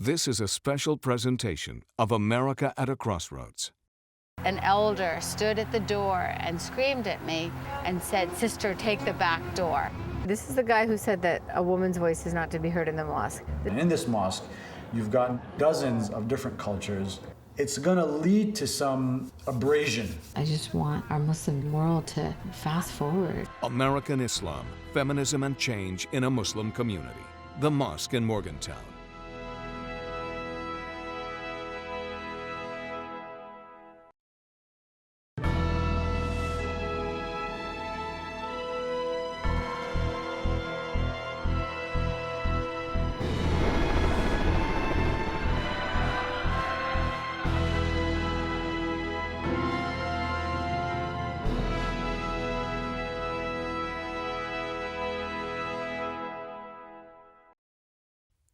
This is a special presentation of America at a Crossroads. An elder stood at the door and screamed at me and said, "Sister, take the back door." This is the guy who said that a woman's voice is not to be heard in the mosque. And in this mosque, you've got dozens of different cultures. It's going to lead to some abrasion. I just want our Muslim world to fast forward. American Islam, Feminism and Change in a Muslim Community. The Mosque in Morgantown.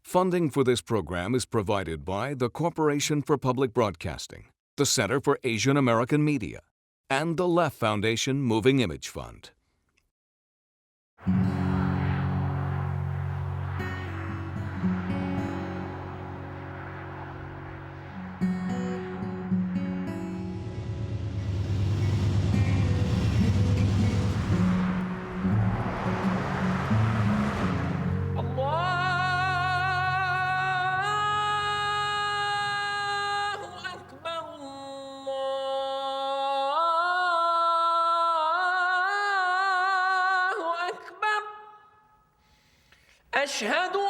Funding for this program is provided by the Corporation for Public Broadcasting, the Center for Asian American Media, and the Left Foundation Moving Image Fund. أشهد أن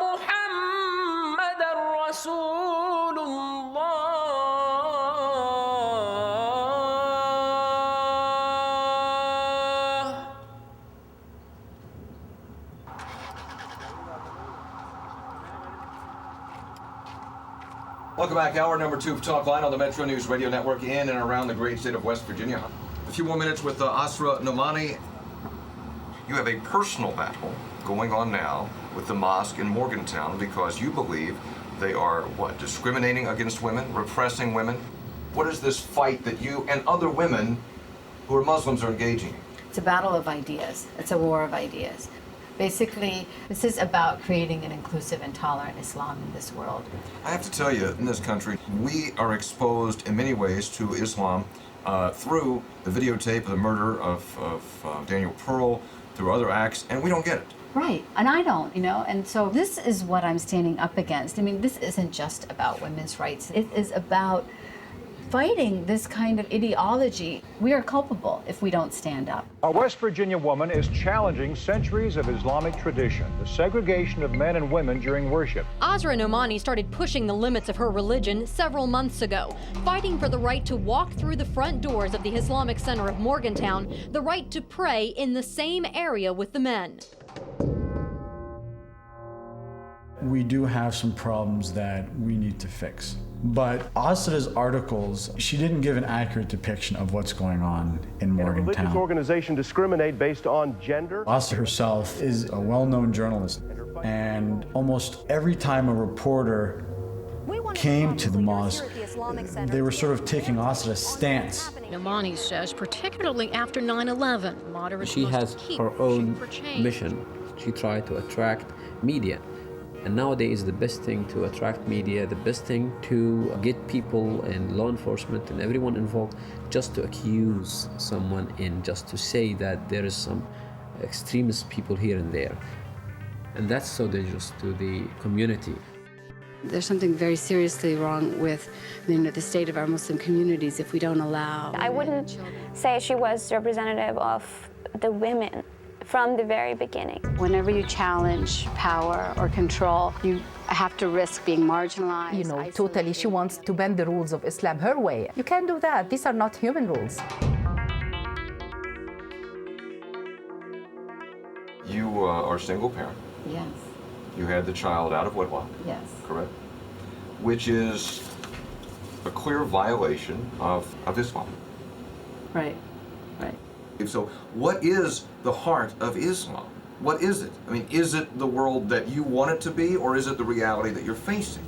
محمدًا رسول الله. Welcome back. Hour number 2 of Talk Line on the Metro News Radio Network in and around the great state of West Virginia. A few more minutes with Asra Nomani. You have a personal battle going on now with the mosque in Morgantown because you believe they are, what, discriminating against women, repressing women? What is this fight that you and other women who are Muslims are engaging in? It's a battle of ideas. It's a war of ideas. Basically, this is about creating an inclusive and tolerant Islam in this world. I have to tell you, in this country, we are exposed in many ways to Islam through the videotape of the murder of Daniel Pearl, through other acts, and we don't get it. Right, and I don't, and so this is what I'm standing up against. I mean, this isn't just about women's rights. It is about fighting this kind of ideology. We are culpable if we don't stand up. A West Virginia woman is challenging centuries of Islamic tradition, the segregation of men and women during worship. Asra Nomani started pushing the limits of her religion several months ago, fighting for the right to walk through the front doors of the Islamic Center of Morgantown, the right to pray in the same area with the men. We do have some problems that we need to fix. But Asra's articles, she didn't give an accurate depiction of what's going on in Morgantown. Can a religious organization discriminate based on gender? Asra herself is a well-known journalist, and almost every time a reporter came to the mosque, they were sort of taking Asra's stance. Nomani says, particularly after 9/11, moderates she has her own mission. She tried to attract media. And nowadays, the best thing to attract media, the best thing to get people and law enforcement and everyone involved, just to accuse someone and just to say that there is some extremist people here and there. And that's so dangerous to the community. There's something very seriously wrong with the state of our Muslim communities if we don't allow. I wouldn't say she was representative of the women from the very beginning. Whenever you challenge power or control, you have to risk being marginalized. Totally, she wants to bend the rules of Islam her way. You can't do that. These are not human rules. You are a single parent. Yes. You had the child out of wedlock. Yes. Correct? Which is a clear violation of Islam. Right. Right. So what is the heart of Islam? What is it? I mean, is it the world that you want it to be, or is it the reality that you're facing?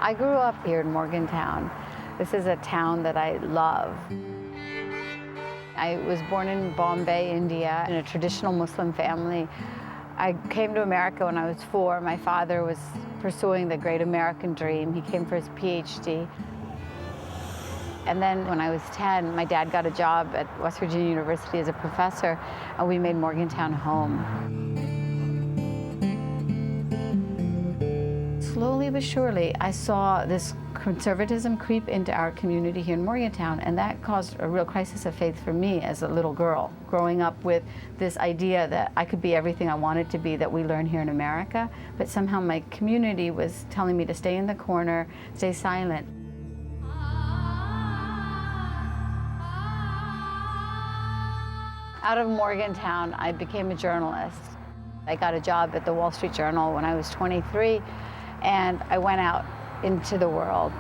I grew up here in Morgantown. This is a town that I love. I was born in Bombay, India, in a traditional Muslim family. I came to America when I was 4. My father was pursuing the great American dream. He came for his PhD. And then when I was 10, my dad got a job at West Virginia University as a professor, and we made Morgantown home. Slowly but surely, I saw this conservatism creep into our community here in Morgantown, and that caused a real crisis of faith for me as a little girl, growing up with this idea that I could be everything I wanted to be that we learn here in America, but somehow my community was telling me to stay in the corner, stay silent. Out of Morgantown, I became a journalist. I got a job at the Wall Street Journal when I was 23, and I went out into the world.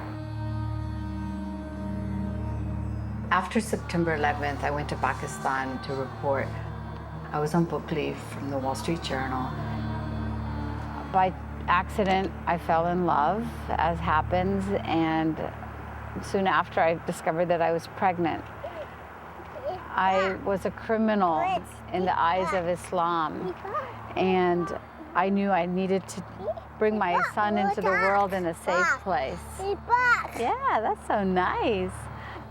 After September 11th, I went to Pakistan to report. I was on book leave from the Wall Street Journal. By accident, I fell in love, as happens, and soon after I discovered that I was pregnant. I was a criminal in the eyes of Islam, and I knew I needed to bring my son into the world in a safe place. Yeah, that's so nice.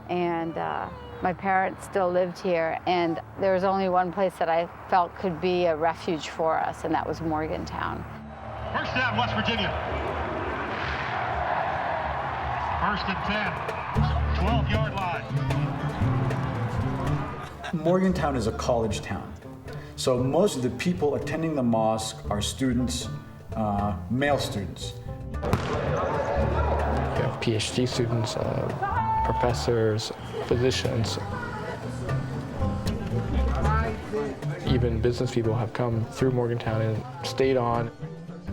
And my parents still lived here, and there was only one place that I felt could be a refuge for us, and that was Morgantown. First down, West Virginia. First and 10, 12-yard line. Morgantown is a college town. So most of the people attending the mosque are students, male students. You have PhD students, professors, physicians. Even business people have come through Morgantown and stayed on.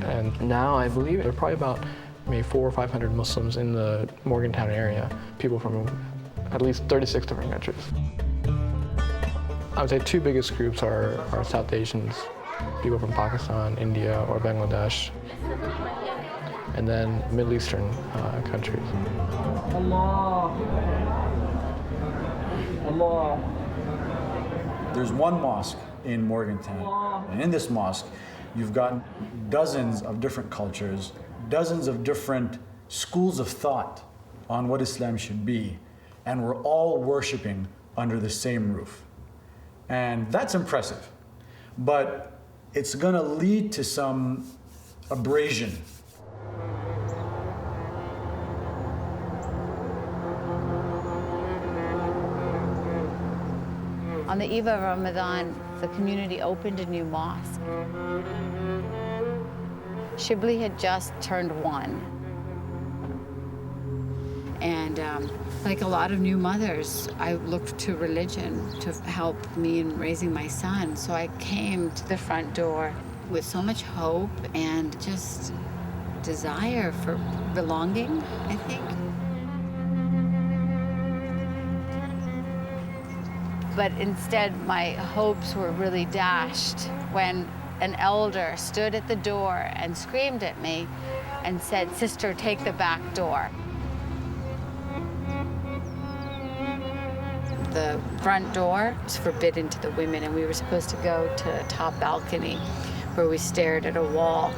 And now I believe there are probably about maybe 400 or 500 Muslims in the Morgantown area, people from at least 36 different countries. I would say 2 biggest groups are South Asians, people from Pakistan, India, or Bangladesh, and then Middle Eastern countries. Allah. There's one mosque in Morgantown, and in this mosque, you've got dozens of different cultures, dozens of different schools of thought on what Islam should be, and we're all worshiping under the same roof. And that's impressive, but it's gonna lead to some abrasion. On the eve of Ramadan, the community opened a new mosque. Shibli had just turned 1. And like a lot of new mothers, I looked to religion to help me in raising my son. So I came to the front door with so much hope and just desire for belonging, I think. But instead, my hopes were really dashed when an elder stood at the door and screamed at me and said, "Sister, take the back door." The front door was forbidden to the women, and we were supposed to go to the top balcony where we stared at a wall.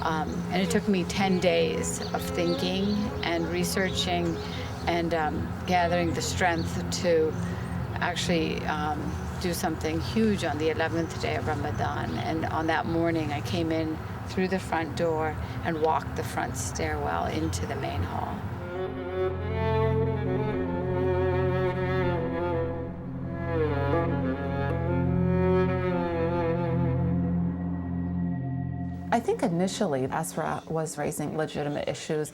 And it took me 10 days of thinking and researching and gathering the strength to actually do something huge on the 11th day of Ramadan. And on that morning, I came in through the front door and walked the front stairwell into the main hall. I think initially Asra was raising legitimate issues.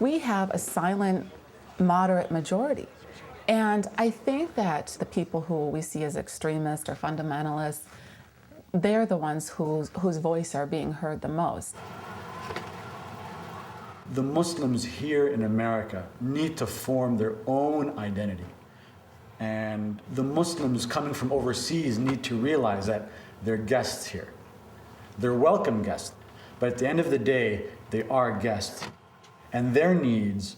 We have a silent, moderate majority. And I think that the people who we see as extremists or fundamentalists, they're the ones whose voice are being heard the most. The Muslims here in America need to form their own identity. And the Muslims coming from overseas need to realize that they're guests here. They're welcome guests, but at the end of the day, they are guests. and their needs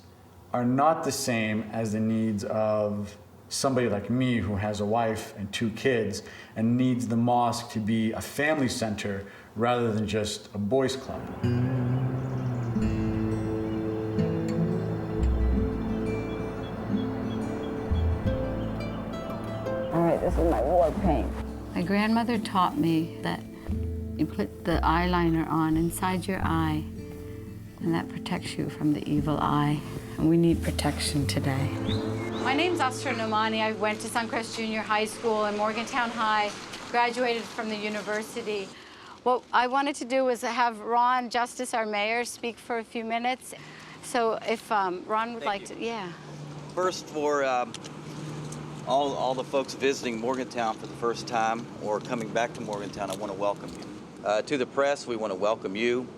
are not the same as the needs of somebody like me who has a wife and 2 kids and needs the mosque to be a family center rather than just a boys' club. All right, this is my war paint. My grandmother taught me that you put the eyeliner on inside your eye, and that protects you from the evil eye. And we need protection today. My name's Asra Nomani. I went to Suncrest Junior High School and Morgantown High, graduated from the university. What I wanted to do was have Ron Justice, our mayor, speak for a few minutes. So if Ron would like to, yeah. First, for all the folks visiting Morgantown for the first time or coming back to Morgantown, I want to welcome you. To the press, we want to welcome you.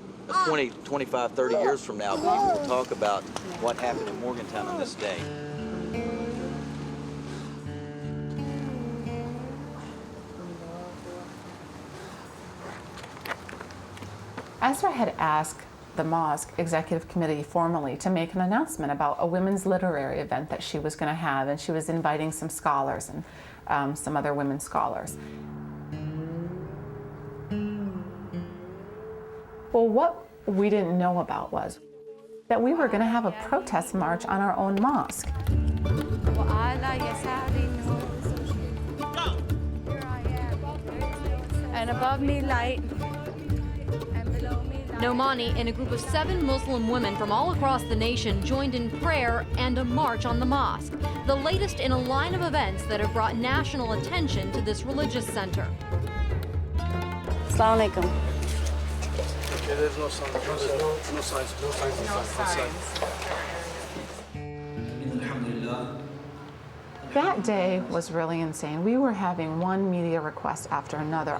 20, 25, 30 years from now, people will talk about what happened in Morgantown on this day. Asra had asked the mosque executive committee formally to make an announcement about a women's literary event that she was going to have, and she was inviting some scholars and some other women scholars. Well, what we didn't know about was that we were going to have a protest march on our own mosque. And above me, light. Nomani and a group of 7 Muslim women from all across the nation joined in prayer and a march on the mosque, the latest in a line of events that have brought national attention to this religious center. Assalamu alaikum. Okay, there's no signs. No signs. That day was really insane. We were having one media request after another.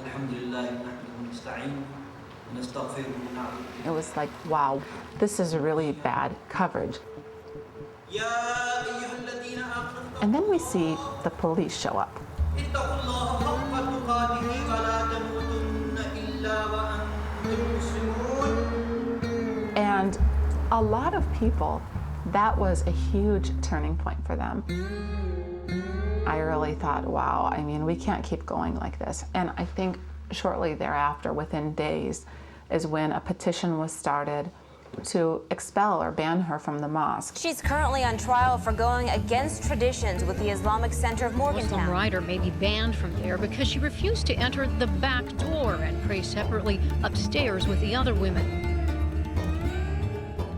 It was like, wow, this is really bad coverage. And then we see the police show up. And a lot of people, that was a huge turning point for them. I really thought, wow, I mean, we can't keep going like this. And I think shortly thereafter, within days, is when a petition was started to expel or ban her from the mosque. She's currently on trial for going against traditions with the Islamic Center of Morgantown. Muslim writer may be banned from there because she refused to enter the back door and pray separately upstairs with the other women.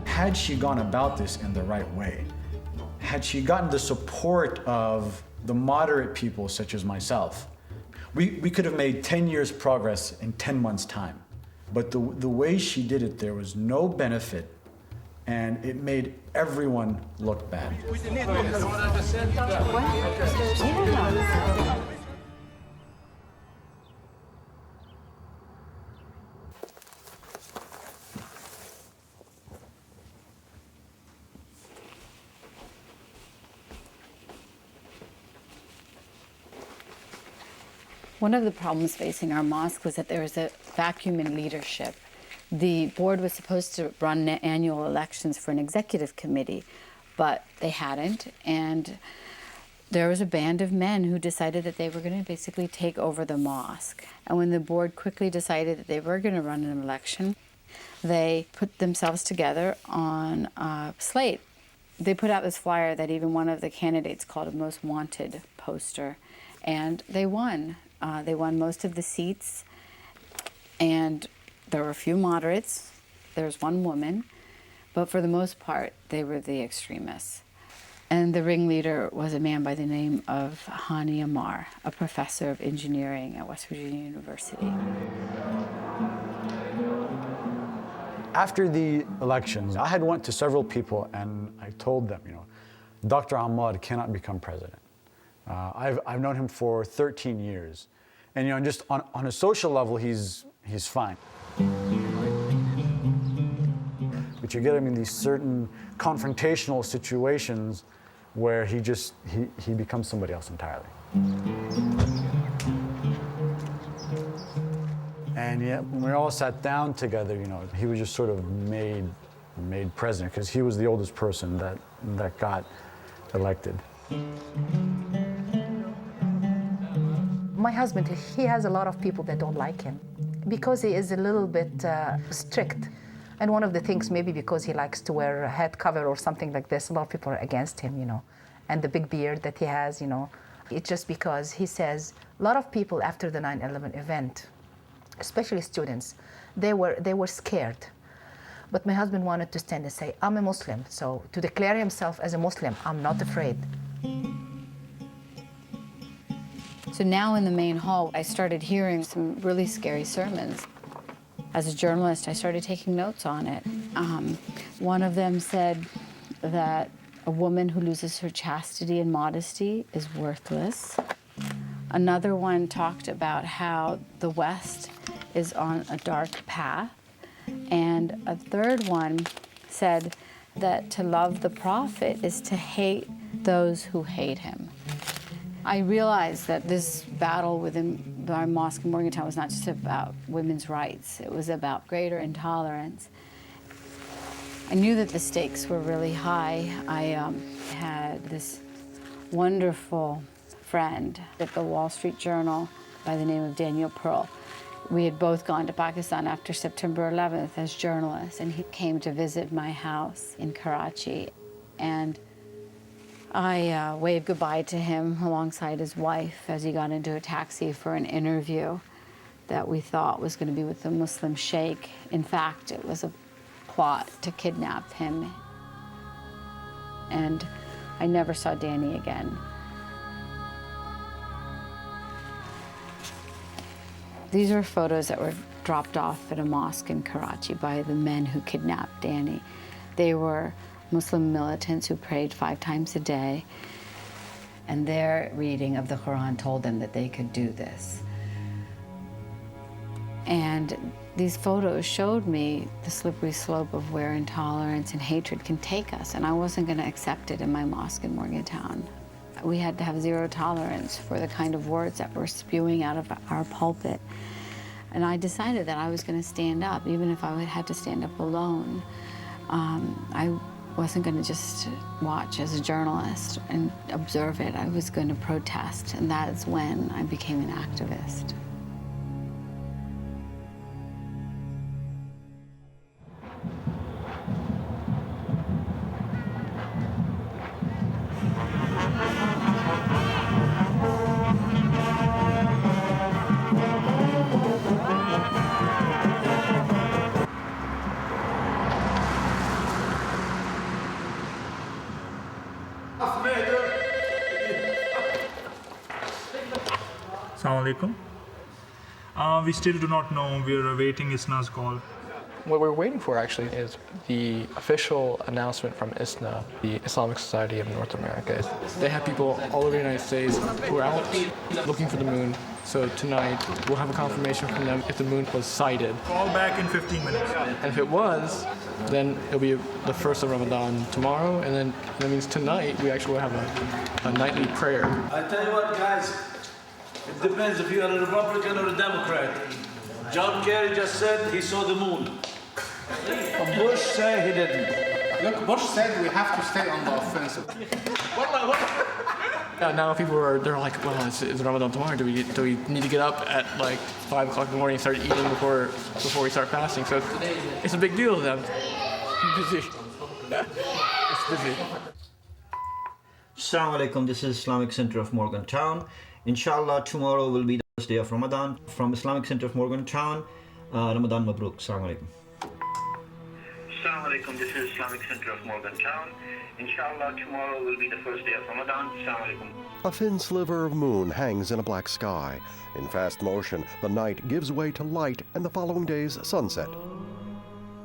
Had she gone about this in the right way, had she gotten the support of the moderate people such as myself, we could have made 10 years progress in 10 months' time. But the way she did it, there was no benefit, and it made everyone look bad. One of the problems facing our mosque was that there was a vacuum in leadership. The board was supposed to run annual elections for an executive committee, but they hadn't, and there was a band of men who decided that they were going to basically take over the mosque. And when the board quickly decided that they were going to run an election, they put themselves together on a slate. They put out this flyer that even one of the candidates called a most wanted poster, and they won. They won most of the seats, and there were a few moderates. There was one woman, but for the most part, they were the extremists. And the ringleader was a man by the name of Hani Amar, a professor of engineering at West Virginia University. After the elections, I had went to several people and I told them, Dr. Ammar cannot become president. I've known him for 13 years. And just on a social level, he's fine. But you get him in these certain confrontational situations where he becomes somebody else entirely. And yet, when we all sat down together, he was just sort of made made president, because he was the oldest person that got elected. My husband, he has a lot of people that don't like him because he is a little bit strict. And one of the things, maybe because he likes to wear a head cover or something like this, a lot of people are against him, you know. And the big beard that he has, you know. It's just because he says a lot of people after the 9/11 event, especially students, they were scared. But my husband wanted to stand and say, I'm a Muslim, so to declare himself as a Muslim, I'm not afraid. So now in the main hall, I started hearing some really scary sermons. As a journalist, I started taking notes on it. One of them said that a woman who loses her chastity and modesty is worthless. Another one talked about how the West is on a dark path. And a third one said that to love the prophet is to hate those who hate him. I realized that this battle within our mosque in Morgantown was not just about women's rights. It was about greater intolerance. I knew that the stakes were really high. I had this wonderful friend at the Wall Street Journal by the name of Daniel Pearl. We had both gone to Pakistan after September 11th as journalists, and he came to visit my house in Karachi. And I waved goodbye to him alongside his wife as he got into a taxi for an interview that we thought was going to be with a Muslim sheikh. In fact, it was a plot to kidnap him. And I never saw Danny again. These were photos that were dropped off at a mosque in Karachi by the men who kidnapped Danny. They were Muslim militants who prayed 5 times a day, and their reading of the Quran told them that they could do this. And these photos showed me the slippery slope of where intolerance and hatred can take us, and I wasn't going to accept it in my mosque in Morgantown. We had to have zero tolerance for the kind of words that were spewing out of our pulpit. And I decided that I was going to stand up, even if I had to stand up alone. I wasn't going to just watch as a journalist and observe it. I was going to protest, and that's when I became an activist. Assalamu alaikum. We still do not know. We are awaiting ISNA's call. What we're waiting for actually is the official announcement from ISNA, the Islamic Society of North America. They have people all over the United States who are out looking for the moon. So tonight we'll have a confirmation from them if the moon was sighted. Call back in 15 minutes. And if it was, then it'll be the first of Ramadan tomorrow, and then that means tonight we actually will have a nightly prayer. I tell you what, guys, it depends if you are a Republican or a Democrat. John Kerry just said he saw the moon. Bush said he didn't. Look, Bush said we have to stay on the offensive. Now people they're like, well, it's Ramadan tomorrow. Do we need to get up at like 5 o'clock in the morning and start eating before we start fasting? So it's a big deal to them. Busy. It's busy. Assalamu alaikum. This is Islamic Center of Morgantown. Inshallah, tomorrow will be the first day of Ramadan. From Islamic Center of Morgantown, Ramadan Mabruk. Assalamu alaikum. Assalamu alaikum. This is Islamic Center of Morgantown. Inshallah, tomorrow will be the first day of Ramadan. Assalamu alaikum. A thin sliver of moon hangs in a black sky. In fast motion, the night gives way to light and the following day's sunset.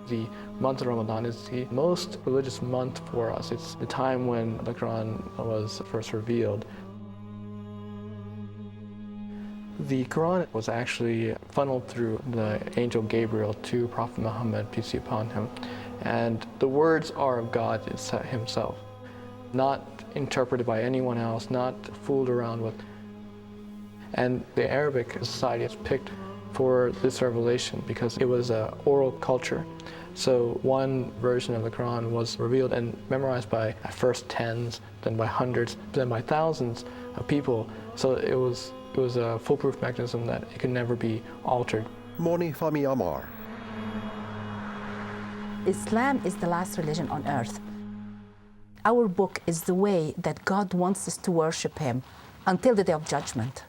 The month of Ramadan is the most religious month for us. It's the time when the Quran was first revealed. The Quran was actually funneled through the angel Gabriel to Prophet Muhammad, peace be upon him. And the words are of God himself, not interpreted by anyone else, not fooled around with. And the Arabic society is picked for this revelation because it was an oral culture. So one version of the Quran was revealed and memorized by at first tens, then by hundreds, then by thousands of people. So it was a foolproof mechanism that it could never be altered. Moni Fami Amar. Islam is the last religion on earth. Our book is the way that God wants us to worship Him until the day of judgment.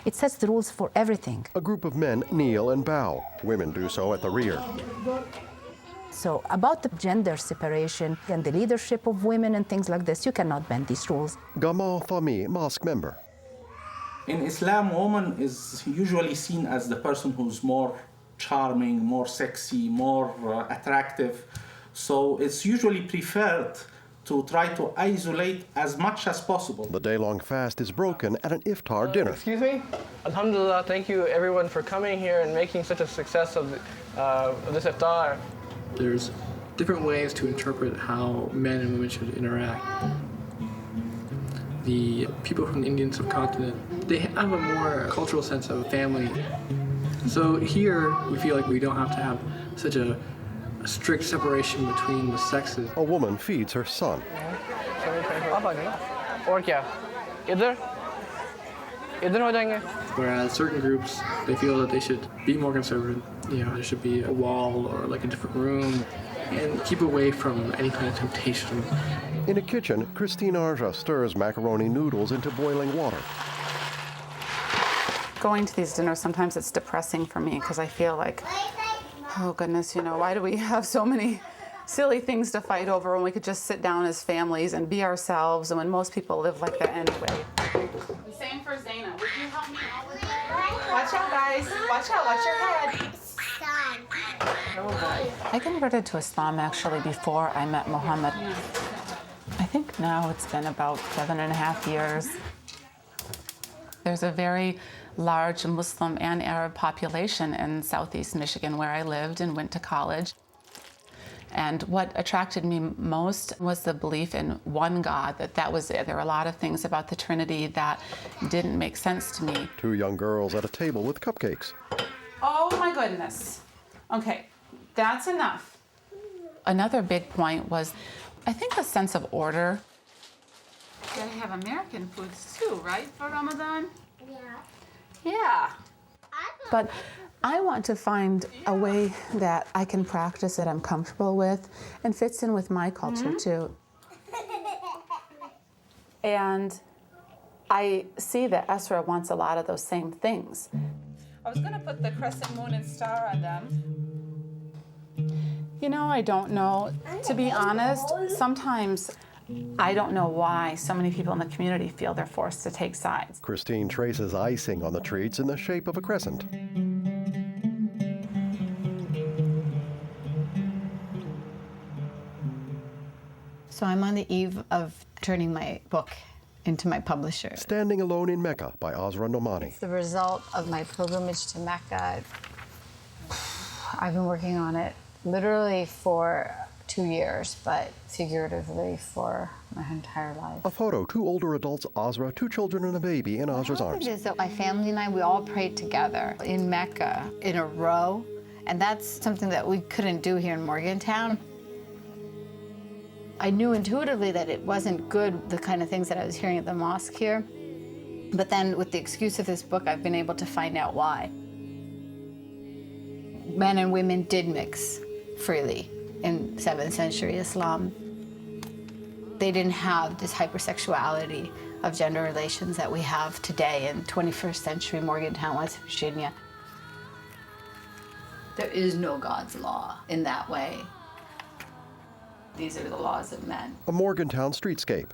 It sets the rules for everything. A group of men kneel and bow. Women do so at the rear. So about the gender separation and the leadership of women and things like this, you cannot bend these rules. Gamal Fami, mosque member. In Islam, woman is usually seen as the person who's more charming, more sexy, more attractive. So it's usually preferred to try to isolate as much as possible. The day-long fast is broken at an iftar dinner. Excuse me? Alhamdulillah, thank you everyone for coming here and making such a success of this iftar. There's different ways to interpret how men and women should interact. The people from the Indian subcontinent, they have a more cultural sense of family. So here, we feel like we don't have to have such a strict separation between the sexes. A woman feeds her son. Whereas certain groups, they feel that they should be more conservative. You know, there should be a wall or like a different room and keep away from any kind of temptation. In a kitchen, Christine Arja stirs macaroni noodles into boiling water. Going to these dinners, sometimes it's depressing for me because I feel like, oh goodness, why do we have so many silly things to fight over when we could just sit down as families and be ourselves, and when most people live like that anyway. The same for Zaina. Would you help me out with that? Watch out, guys. Watch out. Watch your head. I converted to Islam actually before I met Muhammad. I think now it's been about 7.5 years. There's a very large Muslim and Arab population in Southeast Michigan where I lived and went to college. And what attracted me most was the belief in one God, that was it. There were a lot of things about the Trinity that didn't make sense to me. Two young girls at a table with cupcakes. Oh my goodness. Okay, that's enough. Another big point was, I think, a sense of order. You gotta have American foods too, right, for Ramadan? Yeah. But I want to find a way that I can practice that I'm comfortable with and fits in with my culture too. And I see that Asra wants a lot of those same things. I was gonna put the crescent moon and star on them. I don't know. To be honest, sometimes I don't know why so many people in the community feel they're forced to take sides. Christine traces icing on the treats in the shape of a crescent. So I'm on the eve of turning my book into my publisher. Standing Alone in Mecca by Asra Nomani. It's the result of my pilgrimage to Mecca. I've been working on it literally for 2 years, but figuratively for my entire life. A photo, 2 older adults, Asra, 2 children and a baby in Asra's arms. It is that my family and I, we all prayed together in Mecca in a row, and that's something that we couldn't do here in Morgantown. I knew intuitively that it wasn't good, the kind of things that I was hearing at the mosque here. But then with the excuse of this book, I've been able to find out why. Men and women did mix freely in 7th century Islam. They didn't have this hypersexuality of gender relations that we have today in 21st century Morgantown, West Virginia. There is no God's law in that way. These are the laws of men. A Morgantown streetscape.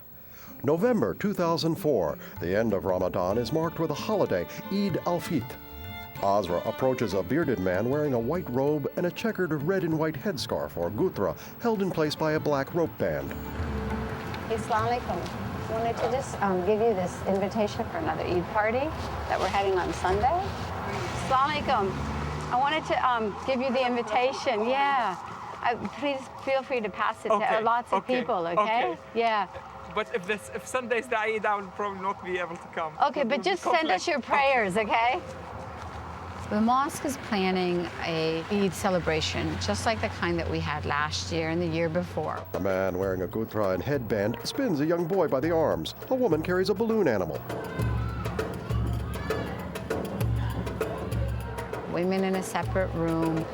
November 2004. The end of Ramadan is marked with a holiday, Eid al-Fitr. Asra approaches a bearded man wearing a white robe and a checkered red and white headscarf, or gutra, held in place by a black rope band. Islamic. I wanted to just give you this invitation for another Eid party that we're heading on Sunday. Assalamualaikum. I wanted to give you the invitation. Yeah. Please feel free to pass it to lots of people, okay? Yeah. But if Sunday's the Eid, I will probably not be able to come. Okay, but just send us your prayers, okay? The mosque is planning a Eid celebration, just like the kind that we had last year and the year before. A man wearing a gutra and headband spins a young boy by the arms. A woman carries a balloon animal. Women in a separate room.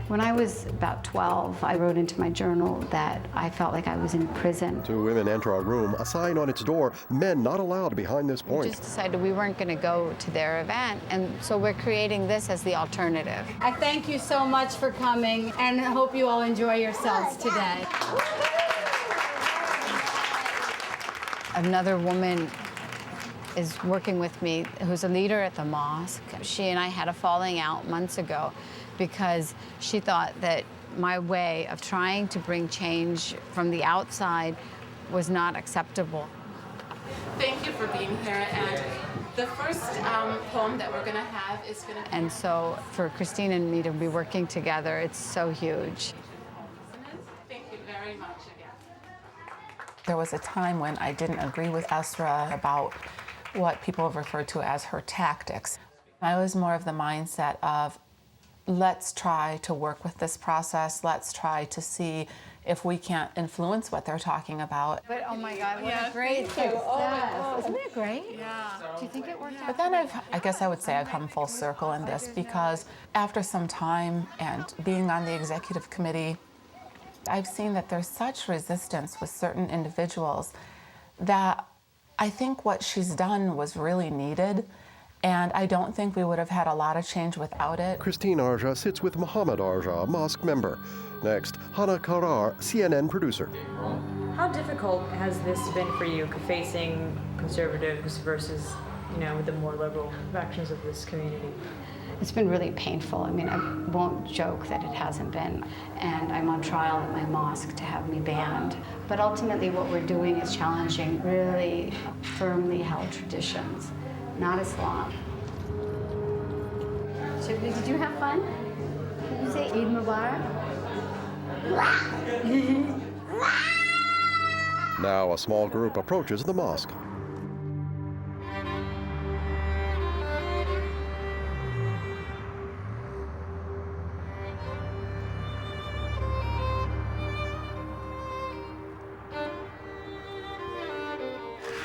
When I was about 12, I wrote into my journal that I felt like I was in prison. Two women enter a room, a sign on its door, men not allowed behind this point. We just decided we weren't going to go to their event, and so we're creating this as the alternative. I thank you so much for coming, and I hope you all enjoy yourselves today. Another woman is working with me who's a leader at the mosque. She and I had a falling out months ago because she thought that my way of trying to bring change from the outside was not acceptable. Thank you for being here. And the first poem that we're going to have is going to be... And so for Christine and me to be working together, it's so huge. Thank you very much again. There was a time when I didn't agree with Asra about what people have referred to as her tactics. I was more of the mindset of, let's try to work with this process. Let's try to see if we can't influence what they're talking about. But oh my God, what a great success. Isn't it great? Yeah. Do you think it worked out? But then I guess I would say I've come full circle in this, because after some time and being on the executive committee, I've seen that there's such resistance with certain individuals that I think what she's done was really needed. And I don't think we would have had a lot of change without it. Christine Arja sits with Mohammed Arja, a mosque member. Next, Hana Karar, CNN producer. How difficult has this been for you, facing conservatives versus, the more liberal factions of this community? It's been really painful. I mean, I won't joke that it hasn't been. And I'm on trial at my mosque to have me banned. But ultimately what we're doing is challenging really firmly held traditions, not Islam. Shibli, did you have fun? Did you say Eid Mubarak? Now a small group approaches the mosque.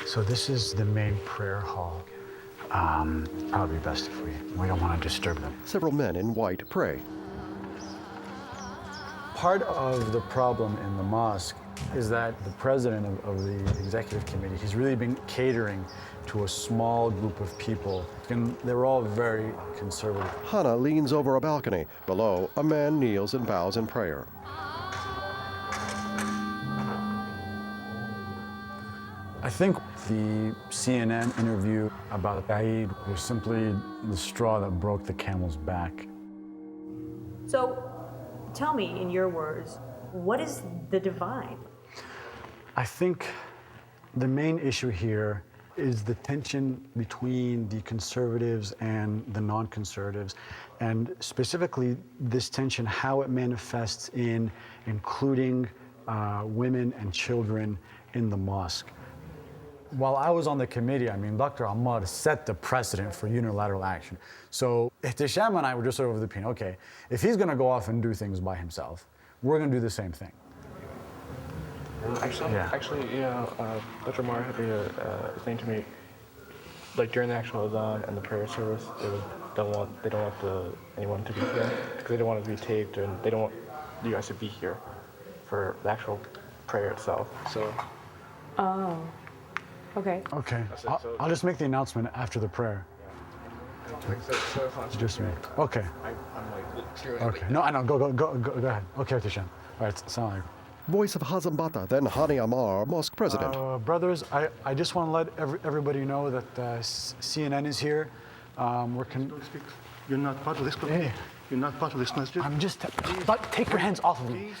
So this is the main prayer hall. Probably best if we don't want to disturb them. Several men in white pray. Part of the problem in the mosque is that the president of the executive committee, he's really been catering to a small group of people, and they're all very conservative. Hana leans over a balcony. Below, a man kneels and bows in prayer. I think the CNN interview about Eid was simply the straw that broke the camel's back. So, tell me, in your words, what is the divide? I think the main issue here is the tension between the conservatives and the non-conservatives, and specifically this tension, how it manifests in including women and children in the mosque. While I was on the committee, Dr. Ahmad set the precedent for unilateral action. So Ihtisham and I were just sort of of the opinion, okay, if he's gonna go off and do things by himself, we're gonna do the same thing. Actually, Dr. Ahmad had explained to me, like during the actual adhan and the prayer service, they don't want anyone to be here because they don't want it to be taped, and they don't want you guys to be here for the actual prayer itself. So. Oh. Okay. Okay. I'll just make the announcement after the prayer. Just me. Okay. Okay. No, I know. Go ahead. Okay, Ihtisham. All right. Assalamu alaikum. Voice of Hazem Bata, then Hani Amar, mosque president. Brothers, I just want to let everybody know that CNN is here. You're not part of this committee. Hey. You're not part of this masjid. I'm just, take your hands off of me.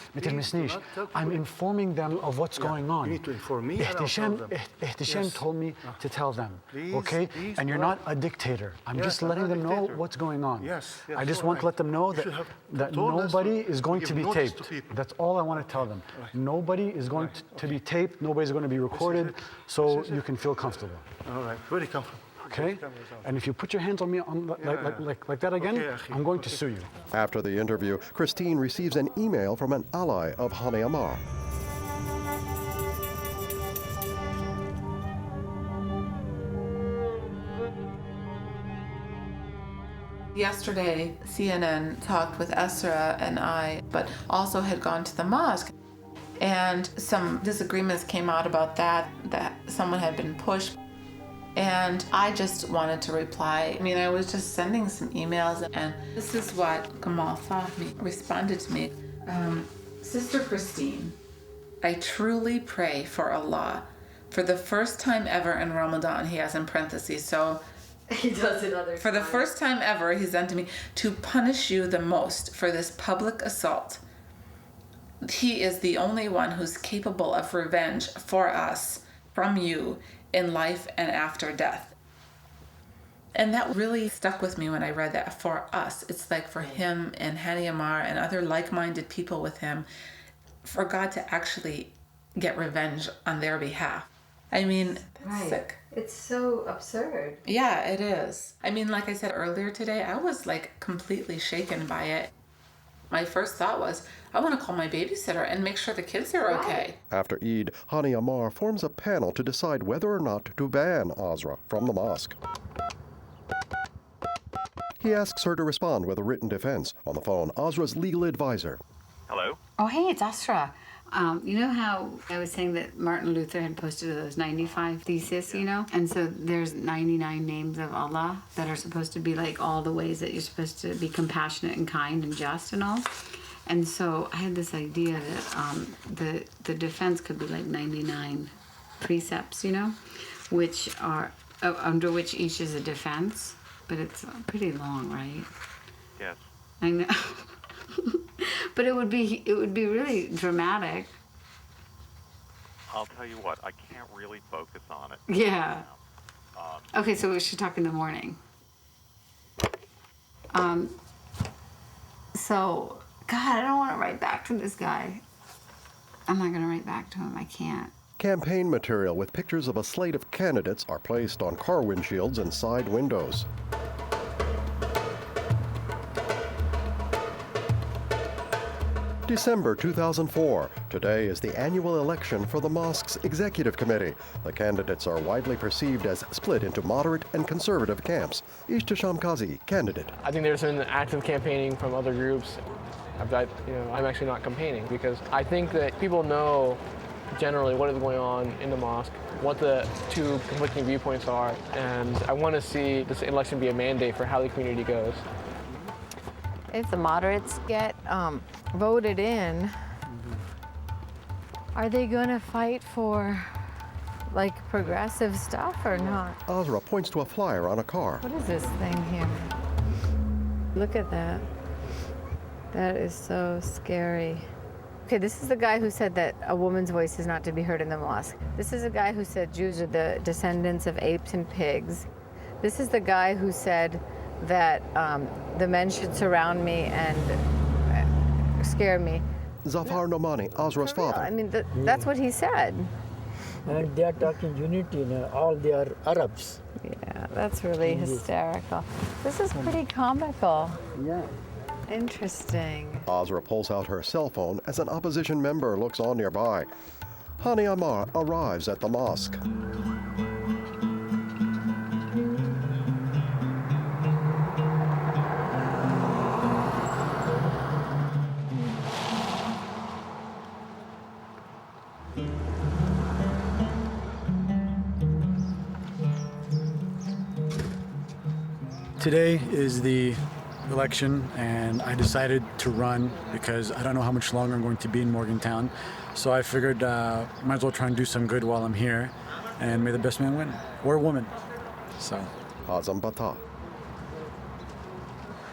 I'm informing them of what's going on. You need to inform me. Ihtisham told me to tell them, okay? And you're not a dictator. I'm just letting them know what's going on. Yes. I just want to let them know that nobody is going to be taped. That's all I want to tell them. Nobody is going to be taped. Nobody's going to be recorded, so you can feel comfortable. All right, very comfortable. okay? And if you put your hands on me like that again, I'm going to sue you. After the interview, Christine receives an email from an ally of Hani Ammar. Yesterday, CNN talked with Asra and I, but also had gone to the mosque. And some disagreements came out about that someone had been pushed. And I just wanted to reply. I mean, I was just sending some emails, and this is what Kamal Fahmy responded to me. Sister Christine, I truly pray for Allah. For the first time ever in Ramadan, he has in parentheses, so he does it other for the first time ever, he sent to me, to punish you the most for this public assault. He is the only one who's capable of revenge for us from you in life and after death. And that really stuck with me when I read that. For us, it's like for him and Hani Ammar and other like-minded people with him, for God to actually get revenge on their behalf. I mean, Right. sick. It's so absurd. Yeah, it is. I mean, like I said earlier today, I was like completely shaken by it. My first thought was, I want to call my babysitter and make sure the kids are okay. After Eid, Hani Ammar forms a panel to decide whether or not to ban Asra from the mosque. He asks her to respond with a written defense. On the phone, Asra's legal advisor. Hello? Oh, hey, it's Asra. You know how I was saying that Martin Luther had posted those 95 theses, you know? And so there's 99 names of Allah that are supposed to be like all the ways that you're supposed to be compassionate and kind and just and all. And so I had this idea that the defense could be like 99 precepts, you know, which are under which each is a defense, but it's pretty long, right? Yes. I know. But it would be really dramatic. I'll tell you what, I can't really focus on it. Yeah. Okay, so we should talk in the morning. So, God, I don't want to write back to this guy. I'm not going to write back to him. I can't. Campaign material with pictures of a slate of candidates are placed on car windshields and side windows. December 2004. Today is the annual election for the mosque's executive committee. The candidates are widely perceived as split into moderate and conservative camps. Ishtisham Kazi, candidate. I think there's been active campaigning from other groups. I'm actually not campaigning because I think that people know generally what is going on in the mosque, what the two conflicting viewpoints are, and I want to see this election be a mandate for how the community goes. If the moderates get voted in, are they going to fight for like progressive stuff or not? Asra points to a flyer on a car. What is this thing here? Look at that. That is so scary. Okay, this is the guy who said that a woman's voice is not to be heard in the mosque. This is a guy who said Jews are the descendants of apes and pigs. This is the guy who said that the men should surround me and scare me. Zafar Nomani, Asra's father. I mean, that's what he said. And they are talking unity, all they are Arabs. Yeah, that's really hysterical. This is pretty comical. Yeah. Interesting. Asra pulls out her cell phone as an opposition member looks on nearby. Hani Ammar arrives at the mosque. Today is the election, and I decided to run because I don't know how much longer I'm going to be in Morgantown. So I figured might as well try and do some good while I'm here, and may the best man win, or woman. So. Azam Bata.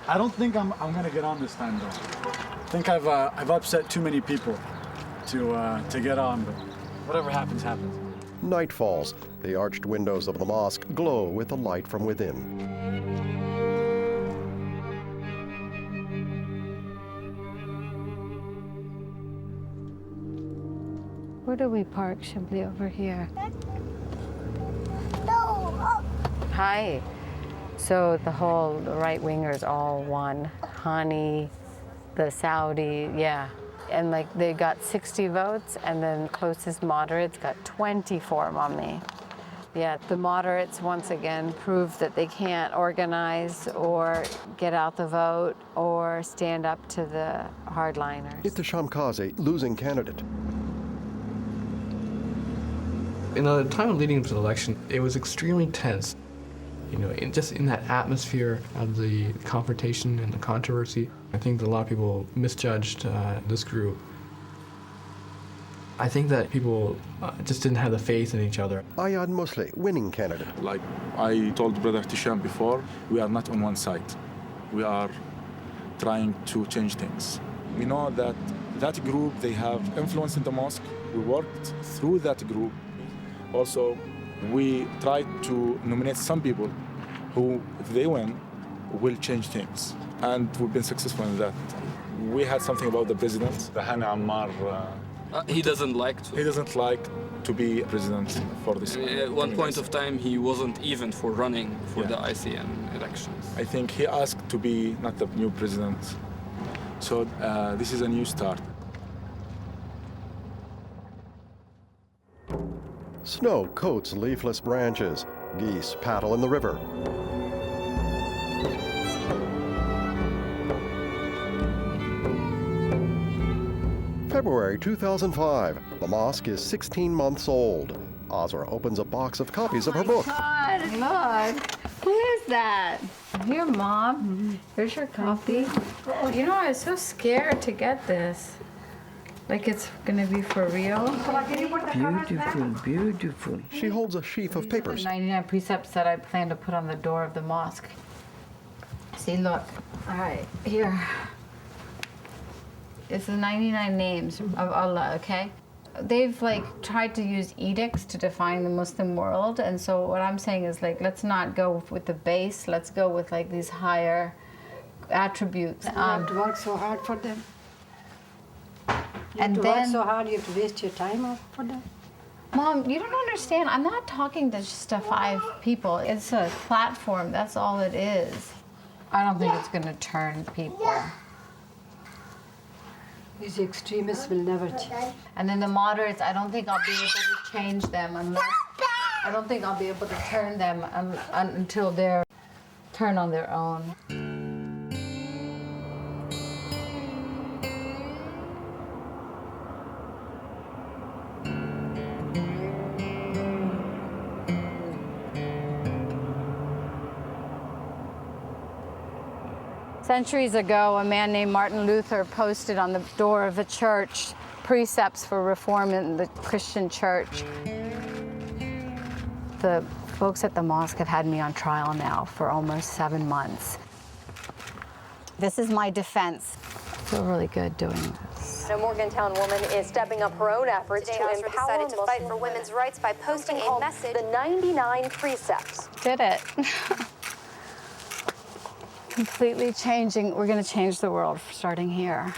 I don't think I'm gonna get on this time though. I think I've upset too many people to get on, but whatever happens, happens. Night falls. The arched windows of the mosque glow with the light from within. Where do we park? Simply over here. Hi. So the whole right-wingers all won. Hani, the Saudi, yeah. And like they got 60 votes, and then closest moderates got 24, Mommy. Yeah, the moderates once again proved that they can't organize or get out the vote or stand up to the hardliners. Ihtisham Kazi, losing candidate. In the time leading up to the election, it was extremely tense. You know, just in that atmosphere of the confrontation and the controversy, I think that a lot of people misjudged this group. I think that people just didn't have the faith in each other. Ayad Musli, winning candidate. Like I told Brother Tisham before, we are not on one side. We are trying to change things. We know that that group, they have influence in the mosque. We worked through that group. Also, we tried to nominate some people who, if they win, will change things. And we've been successful in that. We had something about the president, Hani Ammar. He doesn't like to. He doesn't like to be president for this. At one point of time, he wasn't even for running for the ICM elections. I think he asked to be not the new president. So this is a new start. Snow coats leafless branches. Geese paddle in the river. February 2005. The mosque is 16 months old. Asra opens a box of copies of her book. God, look. Who is that? Here, Mom. Here's your copy. You know, I was so scared to get this. Like it's gonna be for real. Beautiful, beautiful. She holds a sheaf of papers. 99 precepts that I plan to put on the door of the mosque. See, look. All right, here. It's the 99 names of Allah, okay? They've like tried to use edicts to define the Muslim world, and so what I'm saying is like, let's not go with the base, let's go with like these higher attributes. You have to work so hard for them. You And have to then- work so hard, you have to waste your time up for them. Mom, you don't understand. I'm not talking to just 5 people. It's a platform, that's all it is. I don't think it's gonna turn people. These extremists will never change. And then the moderates, I don't think I'll be able to change them unless, I don't think I'll be able to turn them until they're turn on their own. Centuries ago, a man named Martin Luther posted on the door of a church precepts for reform in the Christian church. The folks at the mosque have had me on trial now for almost 7 months. This is my defense. I feel really good doing this. A Morgantown woman is stepping up her own efforts to empower decided to fight for women's rights by posting a message, the 99 precepts. Did it. Completely changing. We're going to change the world starting here.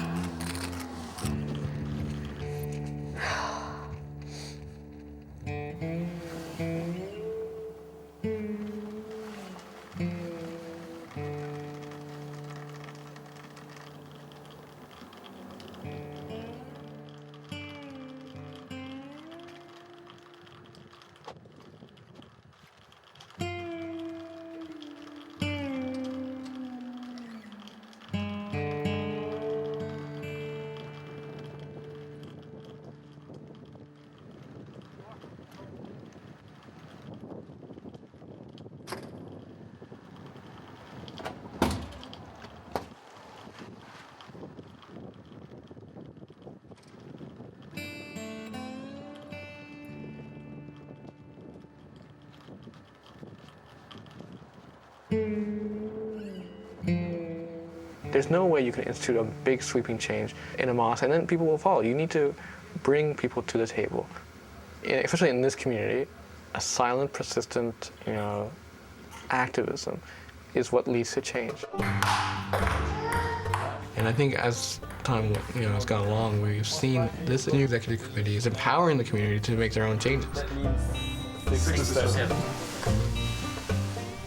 There's no way you can institute a big sweeping change in a mosque and then people will follow. You need to bring people to the table. Especially in this community, a silent, persistent, activism is what leads to change. And I think as time has gone along, we've seen this new executive committee is empowering the community to make their own changes.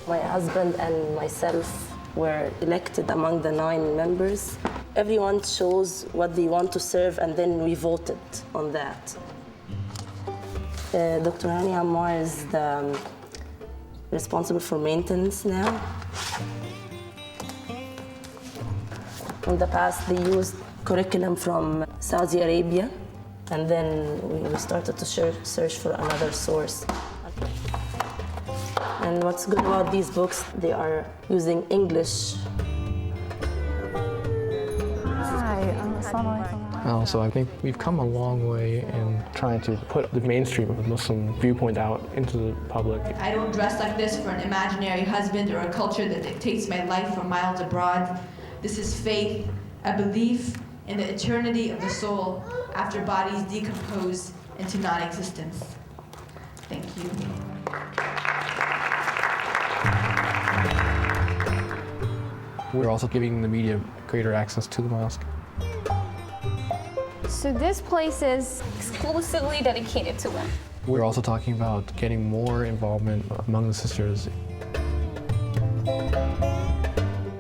My husband and myself were elected among the 9 members. Everyone chose what they want to serve, and then we voted on that. Dr. Hani Ammar is the responsible for maintenance now. In the past, they used curriculum from Saudi Arabia, and then we started to search for another source. And what's good about these books, they are using English. So I think we've come a long way in trying to put the mainstream of the Muslim viewpoint out into the public. I don't dress like this for an imaginary husband or a culture that dictates my life from miles abroad. This is faith, a belief in the eternity of the soul after bodies decompose into non-existence. Thank you. We're also giving the media greater access to the mosque. So this place is exclusively dedicated to women. We're also talking about getting more involvement among the sisters.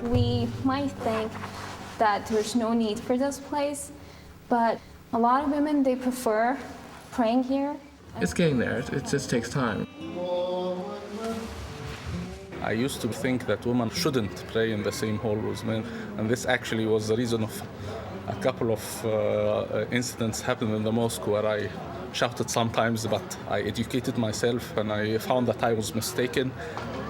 We might think that there's no need for this place, but a lot of women, they prefer praying here. It's getting there. It just takes time. I used to think that women shouldn't pray in the same hall with men, and this actually was the reason of a couple of incidents happened in the mosque where I shouted sometimes, but I educated myself and I found that I was mistaken.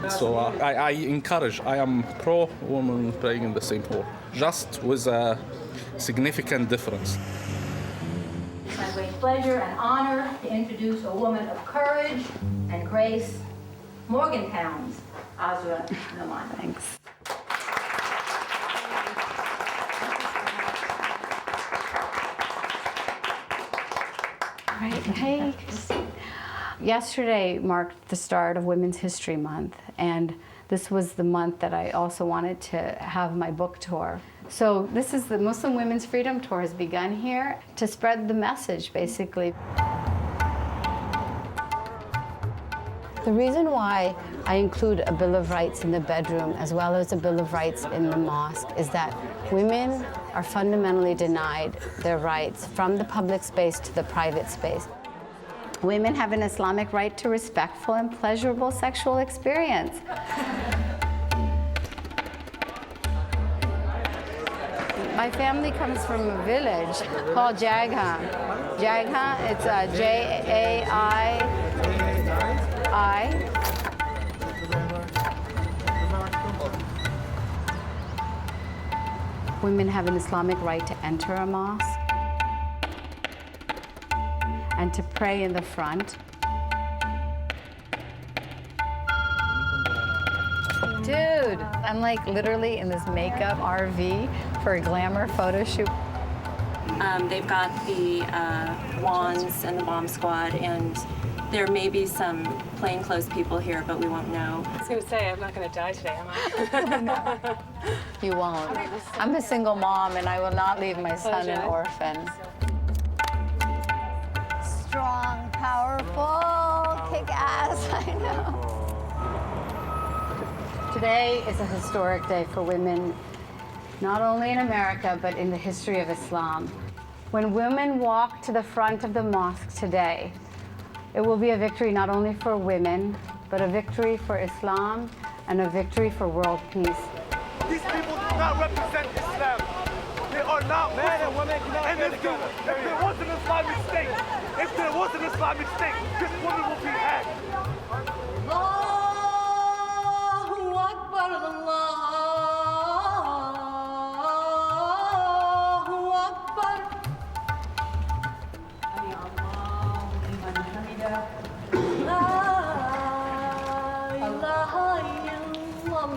So I encourage, I am pro-women praying in the same hall, just with a significant difference. It's my great pleasure and honor to introduce a woman of courage and grace, Morgantown's Asra Nomani. Thanks. Right. Hey. Yesterday marked the start of Women's History Month, and this was the month that I also wanted to have my book tour. So this is the Muslim Women's Freedom Tour has begun here to spread the message, basically. The reason why I include a Bill of Rights in the bedroom as well as a Bill of Rights in the mosque is that women are fundamentally denied their rights from the public space to the private space. Women have an Islamic right to respectful and pleasurable sexual experience. My family comes from a village called Jagha. Jagha, it's J-A-I. Women have an Islamic right to enter a mosque and to pray in the front. Dude, I'm like literally in this makeup RV for a glamour photo shoot. They've got the wands and the bomb squad, and there may be some plainclothes people here, but we won't know. I was going to say, I'm not going to die today, am I? You won't. I'm a single mom, and I will not leave my son an orphan. Strong, powerful, kick-ass, I know. Today is a historic day for women, not only in America, but in the history of Islam. When women walk to the front of the mosque today, it will be a victory not only for women, but a victory for Islam and a victory for world peace. These people do not represent Islam. They are not men and women. And if there was an Islamic state, this woman will be had. Allahu Akbar, Allahu Akbar. La ilaha illallah.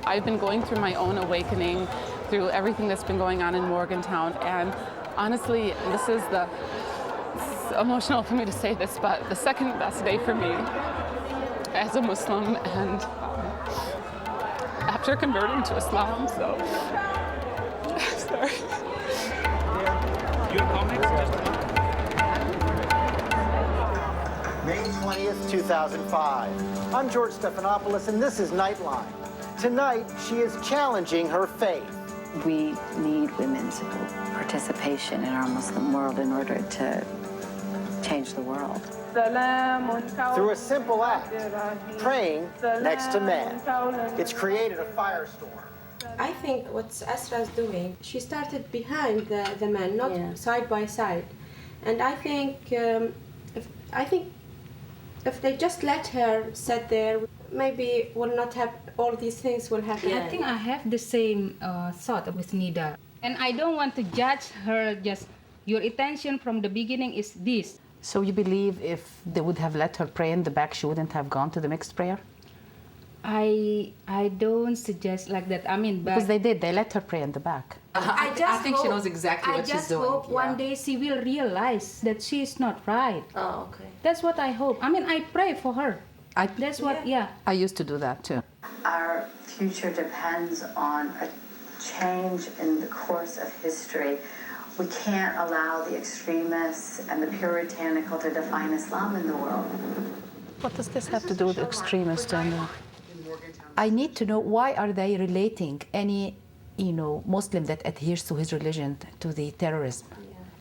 I've been going through my own awakening through everything that's been going on in Morgantown, and honestly, this is it's emotional for me to say this, but the second best day for me as a Muslim, and after converting to Islam, so sorry. Your comments? 20th, 2005. I'm George Stephanopoulos, and this is Nightline. Tonight, she is challenging her faith. We need women's participation in our Muslim world in order to change the world. Through a simple act, praying next to men. It's created a firestorm. I think what Asra is doing, she started behind the men, not side by side. And I think if they just let her sit there, maybe will not have all these things will happen. I think I have the same thought with Nida. And I don't want to judge her, just your intention from the beginning is this. So you believe if they would have let her pray in the back, she wouldn't have gone to the mixed prayer? I don't suggest like that. I mean, because they did. They let her pray in the back. I think she knows exactly what she's doing. I just hope one day she will realize that she is not right. Oh, okay. That's what I hope. I mean, I pray for her. That's what, I used to do that too. Our future depends on a change in the course of history. We can't allow the extremists and the puritanical to define Islam in the world. What does this have to do with extremists? I need to know, why are they relating any, Muslim that adheres to his religion to the terrorism?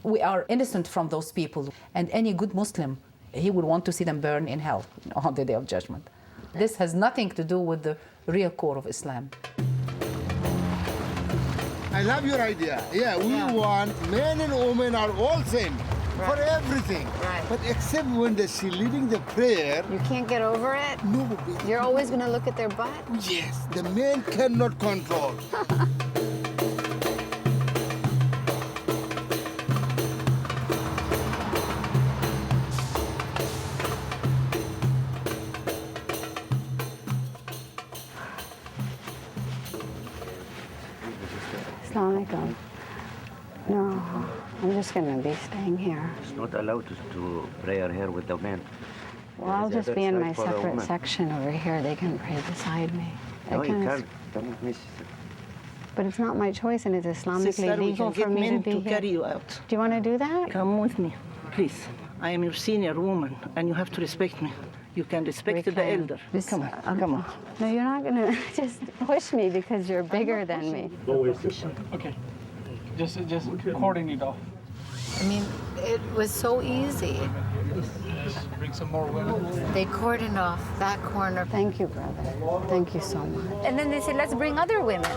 We are innocent from those people, and any good Muslim, he would want to see them burn in hell on the Day of Judgment. This has nothing to do with the real core of Islam. I love your idea. Yeah, we want men and women are all same for everything. Right. But except when she's leading the prayer. You can't get over it? No. You're always going to look at their butt? Yes, the men cannot control. Assalamu alaikum. No, I'm just going to be staying here. It's not allowed to pray here with the men. Well, I'll just be in my separate section over here. They can pray beside me. No, you can't. Don't miss. But it's not my choice, and it's Islamically legal for me to be here. Carry you out. Do you want to do that? Come with me, please. I am your senior woman, and you have to respect me. You can respect the elder. Come on, come on. No, you're not going to just push me because you're bigger than me. Okay. Just cordon it off. I mean, it was so easy. Just bring some more women. They cordoned off that corner. Thank you, brother. Thank you so much. And then they said, let's bring other women.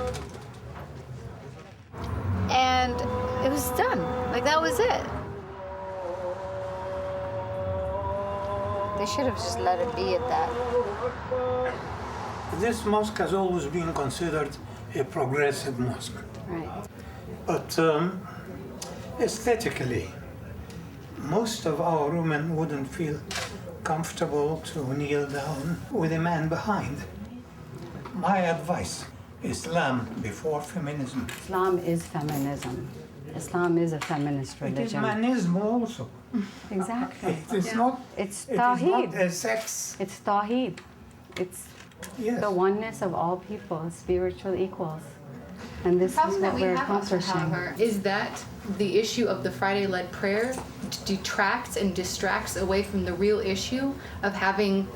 And it was done. Like, that was it. They should have just let it be at that. This mosque has always been considered a progressive mosque. Right. But aesthetically, most of our women wouldn't feel comfortable to kneel down with a man behind. My advice, Islam before feminism. Islam is feminism. Islam is a feminist religion. It is manism also. Exactly. It's not. It's It Tawheed. is not a sex. It's Tawheed. It's the oneness of all people, spiritual equals. And this is what we're accomplishing. However, is that the issue of the Friday-led prayer detracts and distracts away from the real issue of having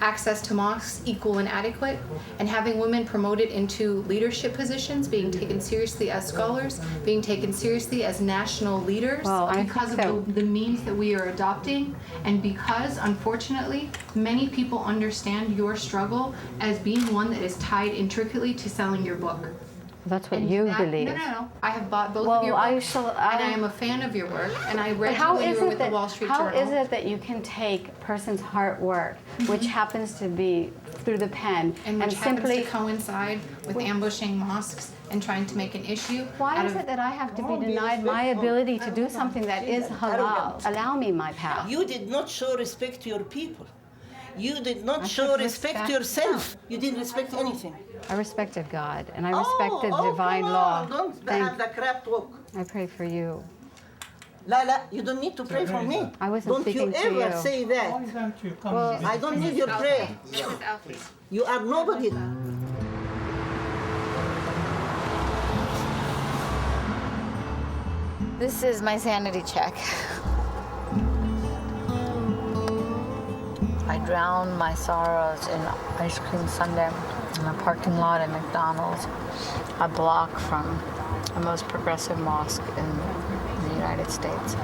access to mosques equal and adequate, and having women promoted into leadership positions, being taken seriously as scholars, being taken seriously as national leaders, because of the means that we are adopting, and because, unfortunately, many people understand your struggle as being one that is tied intricately to selling your book. That's what you believe. No. I have bought both of your books, and I am a fan of your work, and I read you when you were with the Wall Street Journal. How is it that you can take a person's hard work, which happens to be through the pen, and which simply happens to coincide with ambushing mosques and trying to make an issue? Why is it that I have to be denied my ability to do something that is halal? Allow me my path. You did not show respect to your people. You did not show respect to yourself. You didn't respect anything. I respected God, and I respected divine law. Don't have the crap talk. I pray for you. Lala, you don't need to pray for me. I wasn't speaking to you. Don't you ever say that. Well, I don't need your prayer. You are nobody. This is my sanity check. drown my sorrows in ice cream sundae in a parking lot at McDonald's, a block from the most progressive mosque in the United States.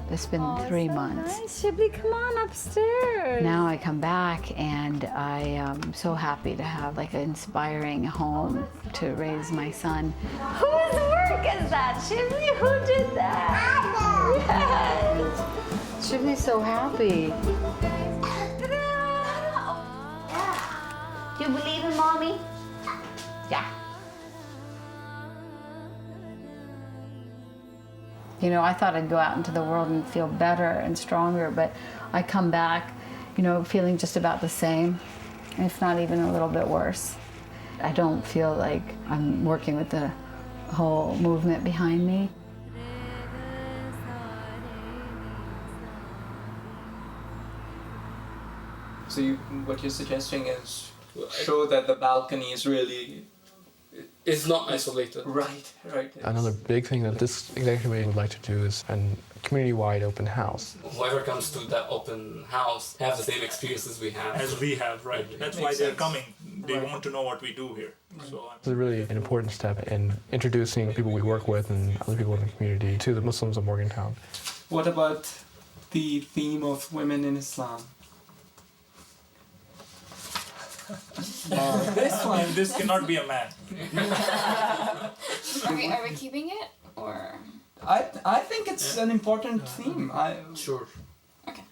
It's been 3 months. Nice, Shibli, come on upstairs. Now I come back and I am so happy to have like an inspiring home to raise my son. Whose work is that, Shibli? Who did that? Yes. Shibli's so happy. Do you believe in mommy? Yeah. You know, I thought I'd go out into the world and feel better and stronger, but I come back, you know, feeling just about the same, if not even a little bit worse. I don't feel like I'm working with the whole movement behind me. So what you're suggesting is show that the balcony is really... It's not isolated. Right. Another big thing that this executive committee would like to do is a community-wide open house. Whoever comes to that open house have the same experiences we have. As we have, right. That's why they're coming. They want to know what we do here. So It's really an important step in introducing people we work with and other people in the community to the Muslims of Morgantown. What about the theme of women in Islam? This cannot be a man. Are we keeping it or? I think it's an important theme. Sure. Okay.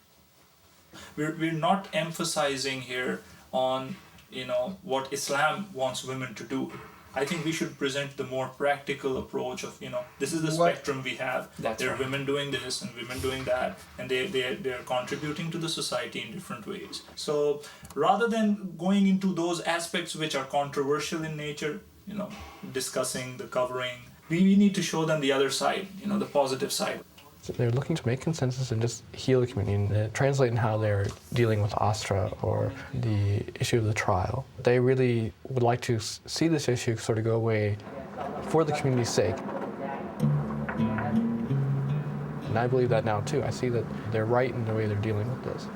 We're not emphasizing here on, you know, what Islam wants women to do. I think we should present the more practical approach of, you know, this is the spectrum we have. There are women doing this and women doing that, and they're contributing to the society in different ways. So rather than going into those aspects which are controversial in nature, you know, discussing the covering, we need to show them the other side, you know, the positive side. They're looking to make consensus and just heal the community and translate in how they're dealing with Asra or the issue of the trial. They really would like to see this issue sort of go away for the community's sake. And I believe that now too. I see that they're right in the way they're dealing with this.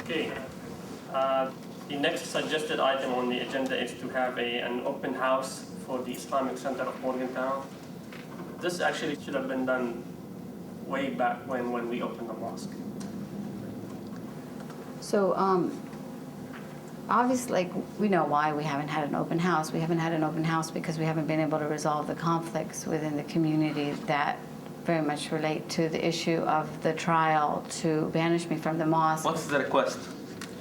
Okay. The next suggested item on the agenda is to have an open house for the Islamic Center of Morgantown. This actually should have been done way back when we opened the mosque. So obviously, like, we know why we haven't had an open house. We haven't had an open house because we haven't been able to resolve the conflicts within the community that very much relate to the issue of the trial to banish me from the mosque. What's the request